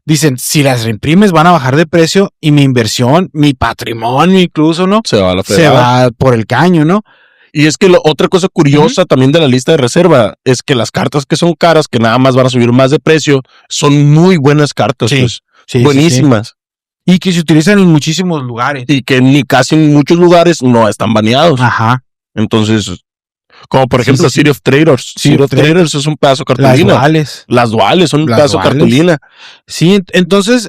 Dicen, si las reimprimes van a bajar de precio y mi inversión, mi patrimonio incluso, ¿no? Se va a la fregada. Se va por el caño, ¿no? Y es que otra cosa curiosa también de la lista de reserva es que las cartas que son caras, que nada más van a subir más de precio, son muy buenas cartas, pues. Buenísimas. Sí. Y que se utilizan en muchísimos lugares. Y que ni casi en muchos lugares no están baneados. Ajá. Entonces, como por ejemplo City of Traders. City of Traders es un pedazo de cartulina. Las duales son un pedazo de cartulina. Sí, entonces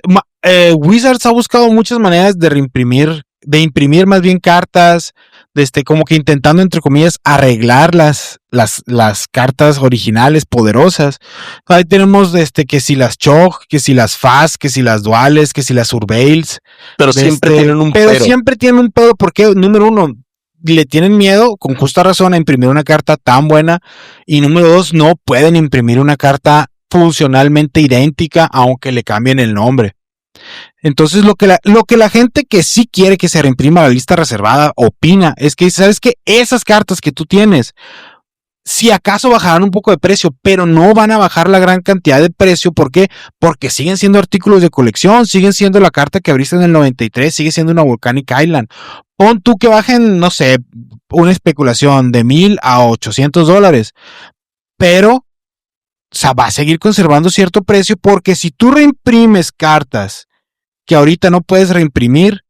Wizards ha buscado muchas maneras de imprimir más bien cartas, como que intentando, entre comillas, arreglar las cartas originales poderosas. Ahí tenemos que si las Chog, que si las Fast, que si las duales, que si las Surveils. Pero siempre tienen un pedo. Pero siempre tienen un pedo porque, número uno, le tienen miedo, con justa razón, a imprimir una carta tan buena. Y número dos, no pueden imprimir una carta funcionalmente idéntica, aunque le cambien el nombre. Entonces, lo que la gente que sí quiere que se reimprima la lista reservada opina es que, ¿sabes qué? Esas cartas que tú tienes, si acaso bajarán un poco de precio, pero no van a bajar la gran cantidad de precio. ¿Por qué? Porque siguen siendo artículos de colección, siguen siendo la carta que abriste en el 93, sigue siendo una Volcanic Island. Pon tú que bajen, no sé, una especulación de $1,000 a $800, pero, o sea, va a seguir conservando cierto precio, porque si tú reimprimes cartas que ahorita no puedes reimprimir,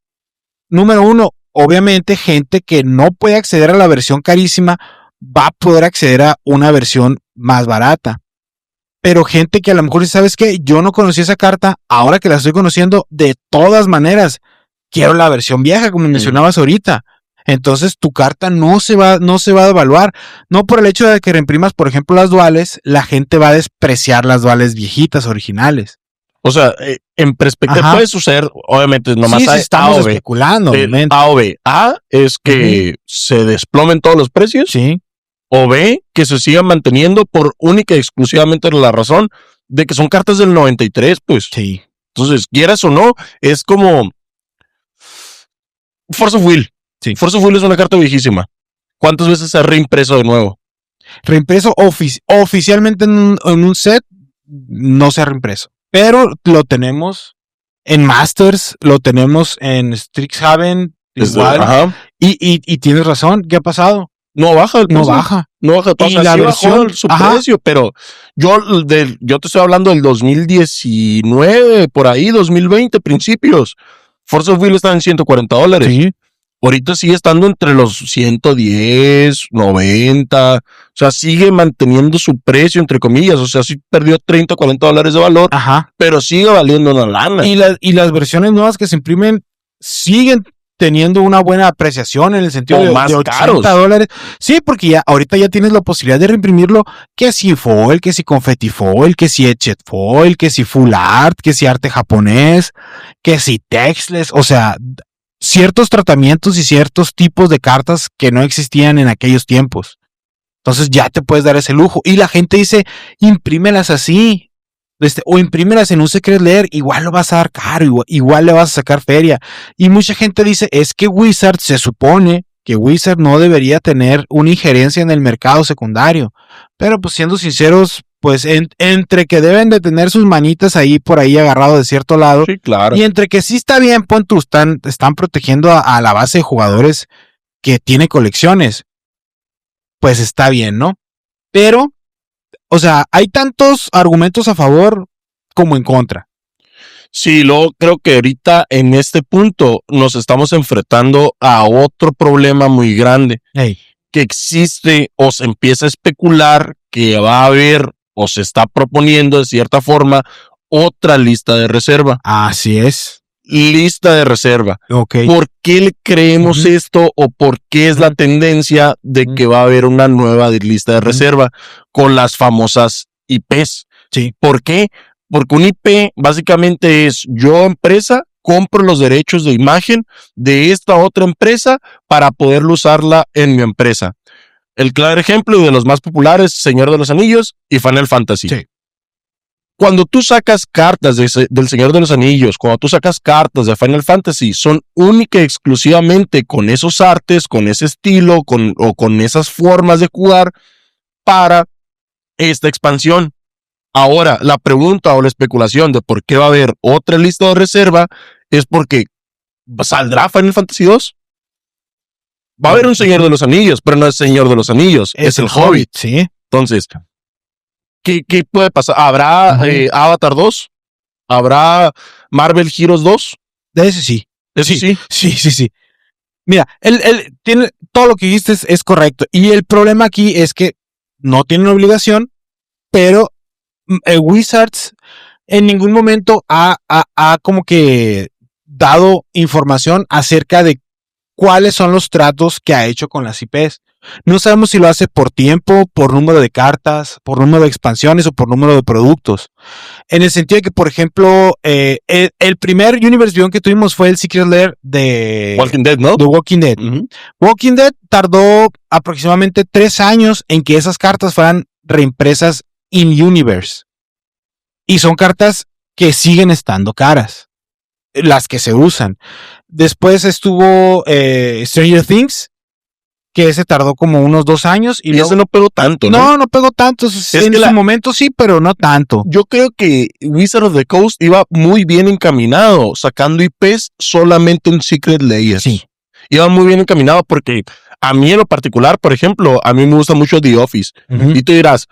número uno, obviamente gente que no puede acceder a la versión carísima va a poder acceder a una versión más barata. Pero gente que a lo mejor, ¿sabes qué? Yo no conocí esa carta, ahora que la estoy conociendo, de todas maneras, quiero la versión vieja, como mencionabas ahorita. Entonces tu carta no se va a devaluar. No por el hecho de que reimprimas, por ejemplo, las duales, la gente va a despreciar las duales viejitas, originales. O sea, en perspectiva puede suceder, obviamente, nomás sí, estamos especulando. A o B. A es que se desplomen todos los precios. Sí. O B, que se sigan manteniendo por única y exclusivamente la razón de que son cartas del 93, pues. Sí. Entonces, quieras o no, es como Force of Will. Sí. Force of Will es una carta viejísima. ¿Cuántas veces se ha reimpreso de nuevo? Reimpreso oficialmente en un set, no se ha reimpreso. Pero lo tenemos en Masters, lo tenemos en Strixhaven, igual. Ajá. Y tienes razón, ¿qué ha pasado? No baja el precio. No baja. Y la versión, su precio, pero yo te estoy hablando del 2019, por ahí, 2020, principios. Force of Will está en $140. Sí. Ahorita sigue estando entre los 110, 90. O sea, sigue manteniendo su precio, entre comillas. O sea, sí perdió $30, $40 de valor. Ajá. Pero sigue valiendo una lana. Y las versiones nuevas que se imprimen siguen teniendo una buena apreciación en el sentido de $80. Sí, porque ahorita ya tienes la posibilidad de reimprimirlo, que si foil, que si confetti foil, que si etched foil, que si full art, que si arte japonés, que si textless, o sea, ciertos tratamientos y ciertos tipos de cartas que no existían en aquellos tiempos. Entonces ya te puedes dar ese lujo. Y la gente dice, imprímelas así. O imprímelas en un Secret Lair, igual lo vas a dar caro, igual le vas a sacar feria. Y mucha gente dice, es que Wizard, se supone que Wizard no debería tener una injerencia en el mercado secundario. Pero pues siendo sinceros, pues entre que deben de tener sus manitas ahí por ahí agarrado de cierto lado. Sí, claro. Y entre que sí está bien, están protegiendo a la base de jugadores que tiene colecciones. Pues está bien, ¿no? Pero, o sea, hay tantos argumentos a favor como en contra. Sí, luego creo que ahorita en este punto nos estamos enfrentando a otro problema muy grande. Hey. Que existe o se empieza a especular que va a haber o se está proponiendo de cierta forma otra lista de reserva. Así es. Lista de reserva. Okay. ¿Por qué le creemos esto o por qué es la tendencia de que va a haber una nueva lista de reserva con las famosas IPs? Sí. ¿Por qué? Porque un IP básicamente es yo, empresa, compro los derechos de imagen de esta otra empresa para poderlo usarla en mi empresa. El claro ejemplo de los más populares, Señor de los Anillos y Final Fantasy. Sí. Cuando tú sacas cartas del Señor de los Anillos, cuando tú sacas cartas de Final Fantasy, son única y exclusivamente con esos artes, con ese estilo, o con esas formas de jugar para esta expansión. Ahora, la pregunta o la especulación de por qué va a haber otra lista de reserva es porque ¿saldrá Final Fantasy 2? Va a haber un Señor de los Anillos, pero no es Señor de los Anillos, es el Hobbit. Sí. Entonces, ¿qué puede pasar? ¿Habrá Avatar 2? ¿Habrá Marvel Heroes 2? De ese sí. ¿Eso sí? Sí. Mira, él tiene todo lo que dijiste es correcto. Y el problema aquí es que no tienen obligación, pero Wizards en ningún momento ha como que dado información acerca de cuáles son los tratos que ha hecho con las IPs. No sabemos si lo hace por tiempo, por número de cartas, por número de expansiones o por número de productos. En el sentido de que, por ejemplo, el primer Universe Beyond que tuvimos fue el Secret Lair de Walking Dead, ¿no? De Walking Dead. Uh-huh. Walking Dead tardó aproximadamente 3 años en que esas cartas fueran reimpresas in Universe. Y son cartas que siguen estando caras. Las que se usan. Después estuvo Stranger Things, que ese tardó como unos 2 años. Y ese no pegó tanto, ¿no? No pegó tanto. En su momento sí, pero no tanto. Yo creo que Wizard of the Coast iba muy bien encaminado, sacando IPs solamente un Secret Lair. Sí. Iba muy bien encaminado porque a mí en lo particular, por ejemplo, a mí me gusta mucho The Office. Uh-huh. Y tú dirás,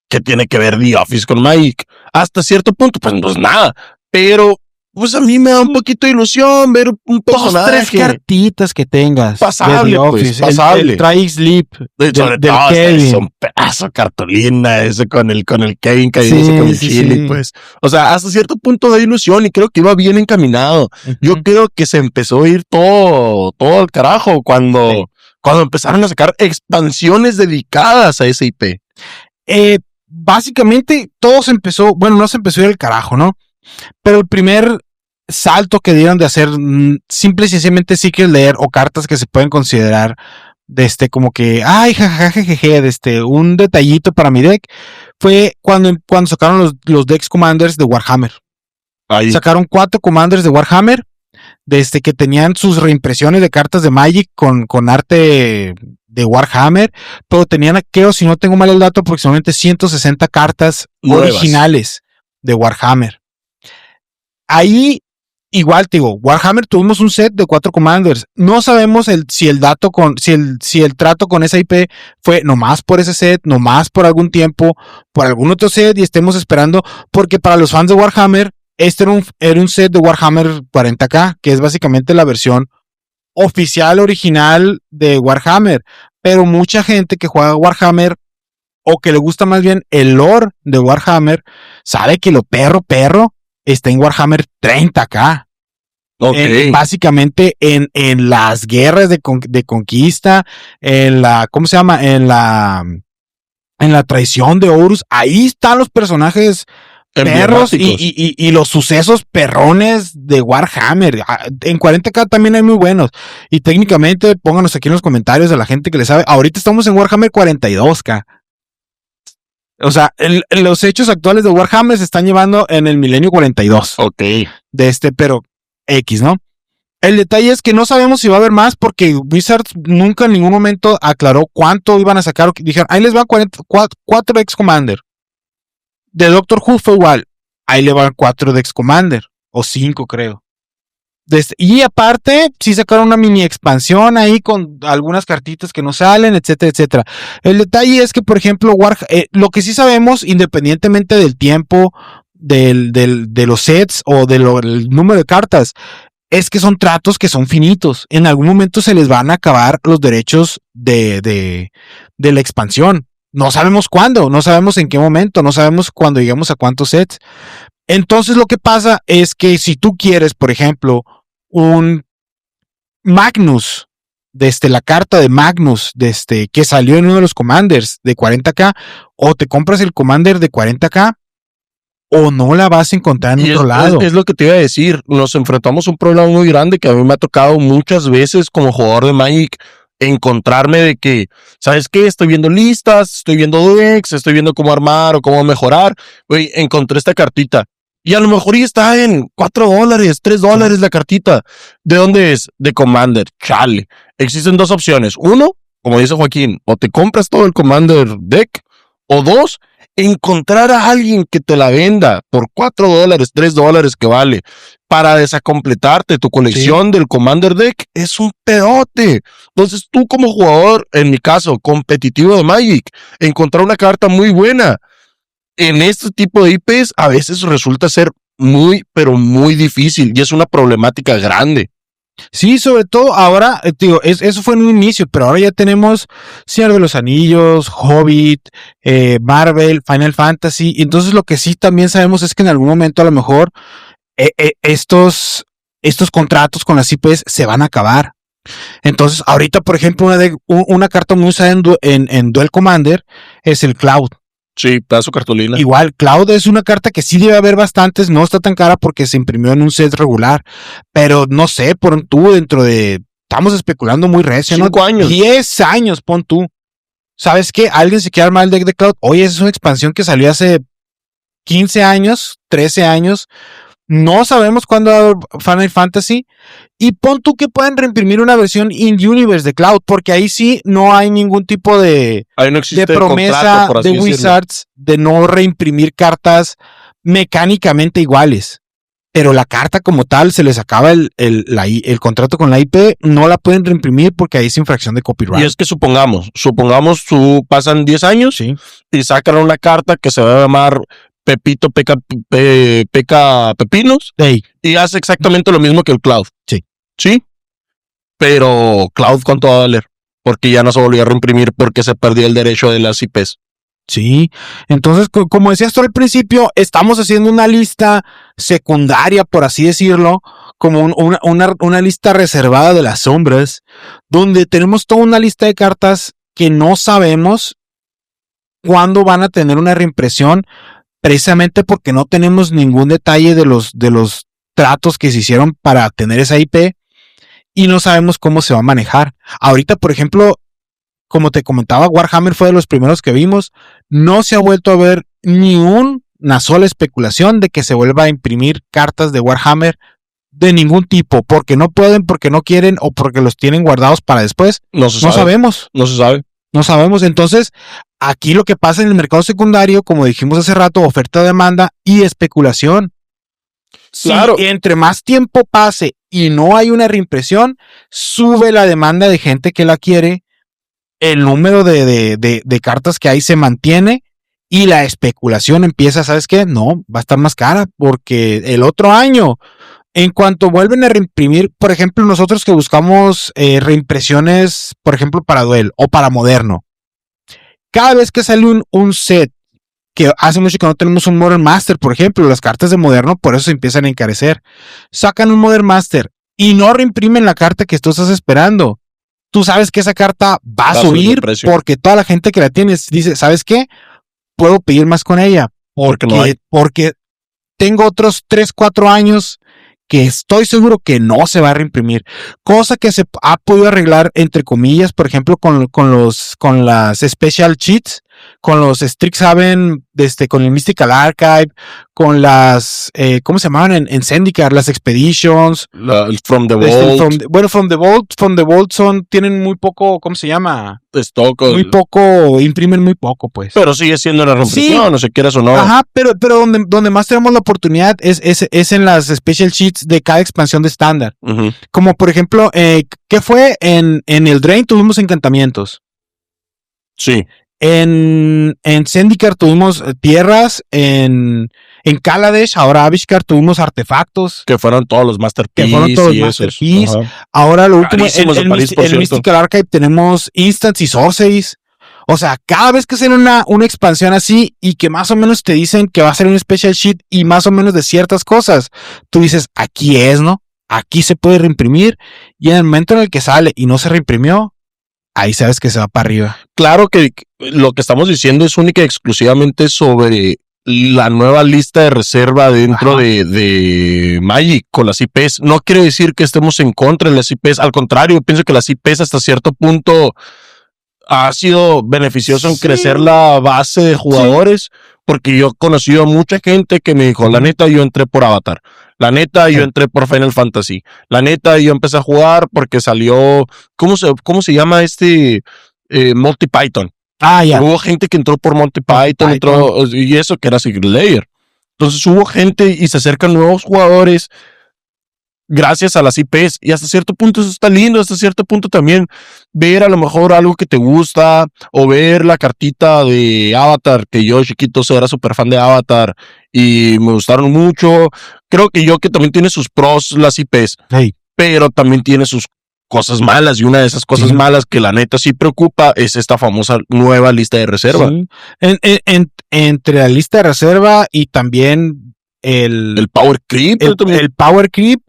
¿qué tiene que ver The Office con Magic? Hasta cierto punto, pues nada. Pero pues a mí me da un poquito de ilusión ver un personaje. 2, 3 cartitas que tengas. Pasable, pues, pasable. El Try Sleep del Kevin. Es un pedazo de cartulina ese con el Kevin cayéndose con el chile, sí. Pues. O sea, hasta cierto punto da ilusión y creo que iba bien encaminado. Uh-huh. Yo creo que se empezó a ir todo al carajo cuando empezaron a sacar expansiones dedicadas a ese IP. Básicamente todo no se empezó a ir al carajo, ¿no? Pero el primer salto que dieron de hacer simple y sencillamente Secret Lair o cartas que se pueden considerar como que un detallito para mi deck fue cuando sacaron los decks Commanders de Warhammer. Ahí. Sacaron 4 Commanders de Warhammer que tenían sus reimpresiones de cartas de Magic con arte de Warhammer, pero tenían, si no tengo mal el dato, aproximadamente 160 cartas nuevas, originales de Warhammer. Ahí, igual te digo, Warhammer tuvimos un set de 4 Commanders. No sabemos si el trato con esa IP fue nomás por ese set, nomás por algún tiempo, por algún otro set y estemos esperando, porque para los fans de Warhammer, este era un set de Warhammer 40k, que es básicamente la versión oficial, original de Warhammer. Pero mucha gente que juega Warhammer o que le gusta más bien el lore de Warhammer, sabe que lo perro está en Warhammer 30k. Okay. Básicamente en las guerras de conquista, en la, ¿cómo se llama? En la traición de Horus, ahí están los personajes perros y los sucesos perrones de Warhammer. En 40k también hay muy buenos. Y técnicamente, pónganos aquí en los comentarios de la gente que le sabe. Ahorita estamos en Warhammer 42k. O sea, los hechos actuales de Warhammer se están llevando en el milenio 42. Ok. Pero X, ¿no? El detalle es que no sabemos si va a haber más porque Wizards nunca en ningún momento aclaró cuánto iban a sacar. Dijeron, ahí les van 4 Dex Commander. De Doctor Who fue igual. Ahí le van 4 Dex Commander. O 5, creo. Y aparte, sí sacaron una mini expansión ahí con algunas cartitas que no salen, etcétera, etcétera. El detalle es que, por ejemplo, lo que sí sabemos, independientemente del tiempo, de los sets o del número de cartas, es que son tratos que son finitos. En algún momento se les van a acabar los derechos de la expansión. No sabemos cuándo, no sabemos en qué momento, no sabemos cuándo lleguemos a cuántos sets. Entonces lo que pasa es que si tú quieres, por ejemplo, un Magnus, la carta de Magnus, que salió en uno de los Commanders de 40k, o te compras el Commander de 40k, o no la vas a encontrar en otro lado. Es lo que te iba a decir, nos enfrentamos a un problema muy grande que a mí me ha tocado muchas veces como jugador de Magic, encontrarme de que, ¿sabes qué? Estoy viendo listas, estoy viendo decks, estoy viendo cómo armar o cómo mejorar. Güey, encontré esta cartita. Y a lo mejor ya está en $4, $3 la cartita. ¿De dónde es? De Commander. Chale. Existen 2 opciones. 1, como dice Joaquín, o te compras todo el Commander deck, o 2, encontrar a alguien que te la venda por $4, $3 que vale, para desacompletarte tu colección del Commander Deck, es un pedote. Entonces tú como jugador, en mi caso, competitivo de Magic, encontrar una carta muy buena en este tipo de IPs a veces resulta ser muy, pero muy difícil y es una problemática grande. Sí, sobre todo ahora, digo, eso fue en un inicio, pero ahora ya tenemos Señor de los Anillos, Hobbit, Marvel, Final Fantasy. Entonces lo que sí también sabemos es que en algún momento a lo mejor estos contratos con las IPs se van a acabar. Entonces ahorita, por ejemplo, una carta muy usada en Duel Commander es el Cloud. Sí, da su cartulina. Igual, Cloud es una carta que sí debe haber bastantes, no está tan cara porque se imprimió en un set regular, pero no sé, pon tú dentro de, estamos especulando muy recio, 5 años. 10 años, pon tú. ¿Sabes qué? Alguien se quiere armar el deck de Cloud. Oye, esa es una expansión que salió hace 15 años, 13 años. No sabemos cuándo Final Fantasy. Y pon tú que pueden reimprimir una versión in-universe de Cloud, porque ahí sí no hay ningún tipo de promesa contrato, por así de Wizards de no reimprimir cartas mecánicamente iguales. Pero la carta como tal, se les acaba el contrato con la IP, no la pueden reimprimir porque ahí es infracción de copyright. Y es que supongamos, pasan 10 años y sacan una carta que se va a llamar Pepito Peca Pepinos y hace exactamente lo mismo que el Cloud. Sí. Pero Cloud, ¿cuánto va a valer? Porque ya no se volvió a reimprimir porque se perdió el derecho de las IPs. Sí, entonces, como decías tú al principio, estamos haciendo una lista secundaria, por así decirlo, como una lista reservada de las sombras, donde tenemos toda una lista de cartas que no sabemos cuándo van a tener una reimpresión, precisamente porque no tenemos ningún detalle de los tratos que se hicieron para tener esa IP y no sabemos cómo se va a manejar. Ahorita, por ejemplo, como te comentaba, Warhammer fue de los primeros que vimos. No se ha vuelto a ver ni una sola especulación de que se vuelva a imprimir cartas de Warhammer de ningún tipo, porque no pueden, porque no quieren o porque los tienen guardados para después. No sabemos. No se sabe. No sabemos. Entonces, aquí lo que pasa en el mercado secundario, como dijimos hace rato, oferta-demanda y especulación. Claro. Si entre más tiempo pase y no hay una reimpresión, sube la demanda de gente que la quiere, el número de cartas que hay se mantiene y la especulación empieza, ¿sabes qué? No, va a estar más cara porque el otro año, en cuanto vuelven a reimprimir, por ejemplo, nosotros que buscamos reimpresiones, por ejemplo, para Duel o para Moderno, cada vez que sale un set, que hace mucho que no tenemos un Modern Master, por ejemplo, las cartas de Moderno por eso se empiezan a encarecer. Sacan un Modern Master y no reimprimen la carta que tú estás esperando. Tú sabes que esa carta va a subir porque toda la gente que la tiene dice, ¿sabes qué? Puedo pedir más con ella. Porque tengo otros 3, 4 años que estoy seguro que no se va a reimprimir. Cosa que se ha podido arreglar, entre comillas, por ejemplo, con las Special Cheats, con los Strixhaven, con el Mystical Archive, con las, ¿cómo se llamaban? En Zendikar, las Expeditions. From the Vault. From the Vault tienen muy poco, ¿cómo se llama? Stock. Muy poco, imprimen muy poco, pues. Pero sigue siendo una reimpresión, no sé quieras o no. Ajá, pero donde más tenemos la oportunidad es en las Special Sheets de cada expansión de estándar. Como por ejemplo, ¿qué fue? En el Drain tuvimos encantamientos. Sí. En Zendikar tuvimos tierras, en Kaladesh, ahora Avishkar tuvimos artefactos. Que fueron todos los Masterpiece. Ahora lo último, el Mystical Archive tenemos Instants y Sorceries. O sea, cada vez que hacen una expansión así y que más o menos te dicen que va a ser un Special Sheet y más o menos de ciertas cosas, tú dices, aquí es, ¿no? Aquí se puede reimprimir y en el momento en el que sale y no se reimprimió, ahí sabes que se va para arriba. Claro que lo que estamos diciendo es única y exclusivamente sobre la nueva lista de reserva dentro de Magic con las IPs. No quiere decir que estemos en contra de las IPs. Al contrario, pienso que las IPs hasta cierto punto ha sido beneficioso en crecer la base de jugadores, porque yo he conocido a mucha gente que me dijo, la neta, yo entré por Avatar. La neta, yo entré por Final Fantasy. La neta, yo empecé a jugar porque salió, ¿cómo se llama Multi Python? Ya. Hubo gente que entró por Monty Python, y eso que era Secret Layer. Entonces hubo gente y se acercan nuevos jugadores gracias a las IPs, y hasta cierto punto eso está lindo, hasta cierto punto también ver a lo mejor algo que te gusta, o ver la cartita de Avatar, que yo chiquito era súper fan de Avatar y me gustaron mucho. Creo que también tiene sus pros las IPs, pero también tiene sus cosas malas, y una de esas cosas malas que la neta sí preocupa es esta famosa nueva lista de reserva. Entre la lista de reserva y también el power creep, el power creep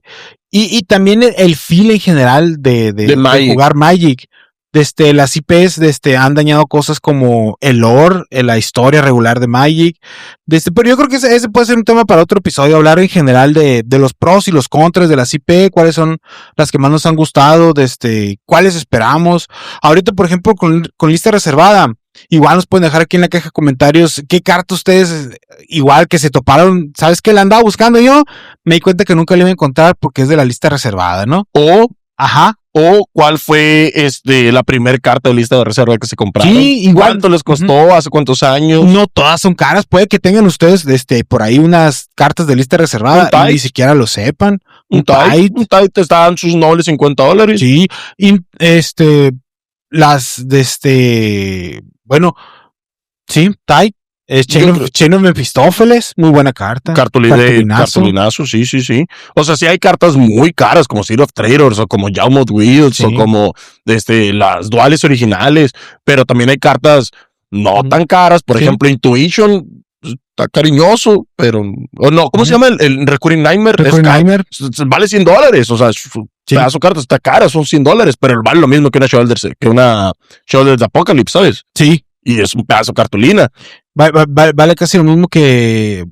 y también el feel en general de jugar Magic. Las IPs han dañado cosas como el lore, la historia regular de Magic. Pero yo creo que ese puede ser un tema para otro episodio, hablar en general de los pros y los contras de las IP, cuáles son las que más nos han gustado, cuáles esperamos. Ahorita, por ejemplo, con lista reservada, igual nos pueden dejar aquí en la caja de comentarios qué carta ustedes, igual que se toparon, ¿sabes qué? La andaba buscando yo, me di cuenta que nunca la iba a encontrar porque es de la lista reservada, ¿no? O cuál fue la primera carta de lista de reserva que se compraron. Sí, igual. ¿Cuánto les costó? ¿Hace cuántos años? No todas son caras. Puede que tengan ustedes por ahí unas cartas de lista reservada y ni siquiera lo sepan. Un Tide te estaban sus nobles $50. Sí, y las bueno, sí, Tide. Chain of Mephistófeles, muy buena carta. Cartulinazo, sí. O sea, sí hay cartas muy caras como Seal of Traders o como Realm of Wilds o como las duales originales, pero también hay cartas no tan caras. Por ejemplo, Intuition está cariñoso, pero no, ¿cómo se llama el Recurring Nightmare? Vale $100, o sea, su pedazo de carta está cara, son $100, pero vale lo mismo que una Shoulders de Apocalypse, ¿sabes? Sí. Y es un pedazo de cartulina. Vale casi lo mismo que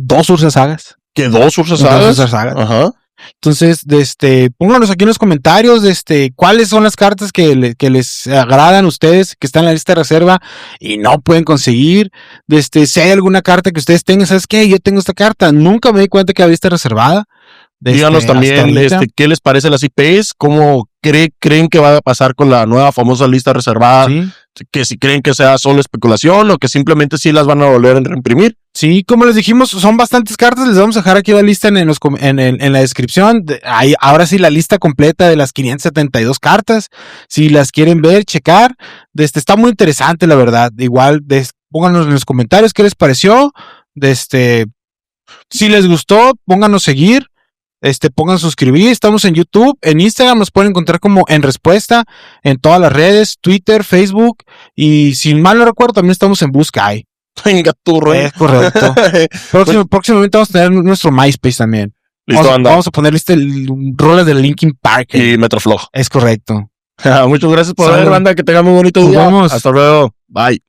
dos Urza Sagas. Ajá. Entonces, pónganos aquí en los comentarios, cuáles son las cartas que les agradan a ustedes, que están en la lista de reserva y no pueden conseguir. Si hay alguna carta que ustedes tengan, ¿sabes qué? Yo tengo esta carta, nunca me di cuenta que la lista reservada. Díganos también qué les parece las IPs, cómo creen que va a pasar con la nueva famosa lista reservada, ¿sí? Que si creen que sea solo especulación o que simplemente sí las van a volver a reimprimir. Sí, como les dijimos, son bastantes cartas, les vamos a dejar aquí la lista en la descripción. Ahora sí la lista completa de las 572 cartas, si las quieren ver, checar, está muy interesante la verdad. Igual pónganos en los comentarios qué les pareció, si les gustó, pónganos seguir. Pongan suscribir, estamos en YouTube, en Instagram nos pueden encontrar como En Respuesta, en todas las redes, Twitter, Facebook, y si mal no recuerdo también estamos en Buscay. Venga, turro. Es correcto. Próximamente vamos a tener nuestro MySpace también. Listo, vamos a poner rolas de Linkin Park. Y Metroflog. Es correcto. Muchas gracias por ver, banda, que tengan muy bonito día. Vamos. Hasta luego. Bye.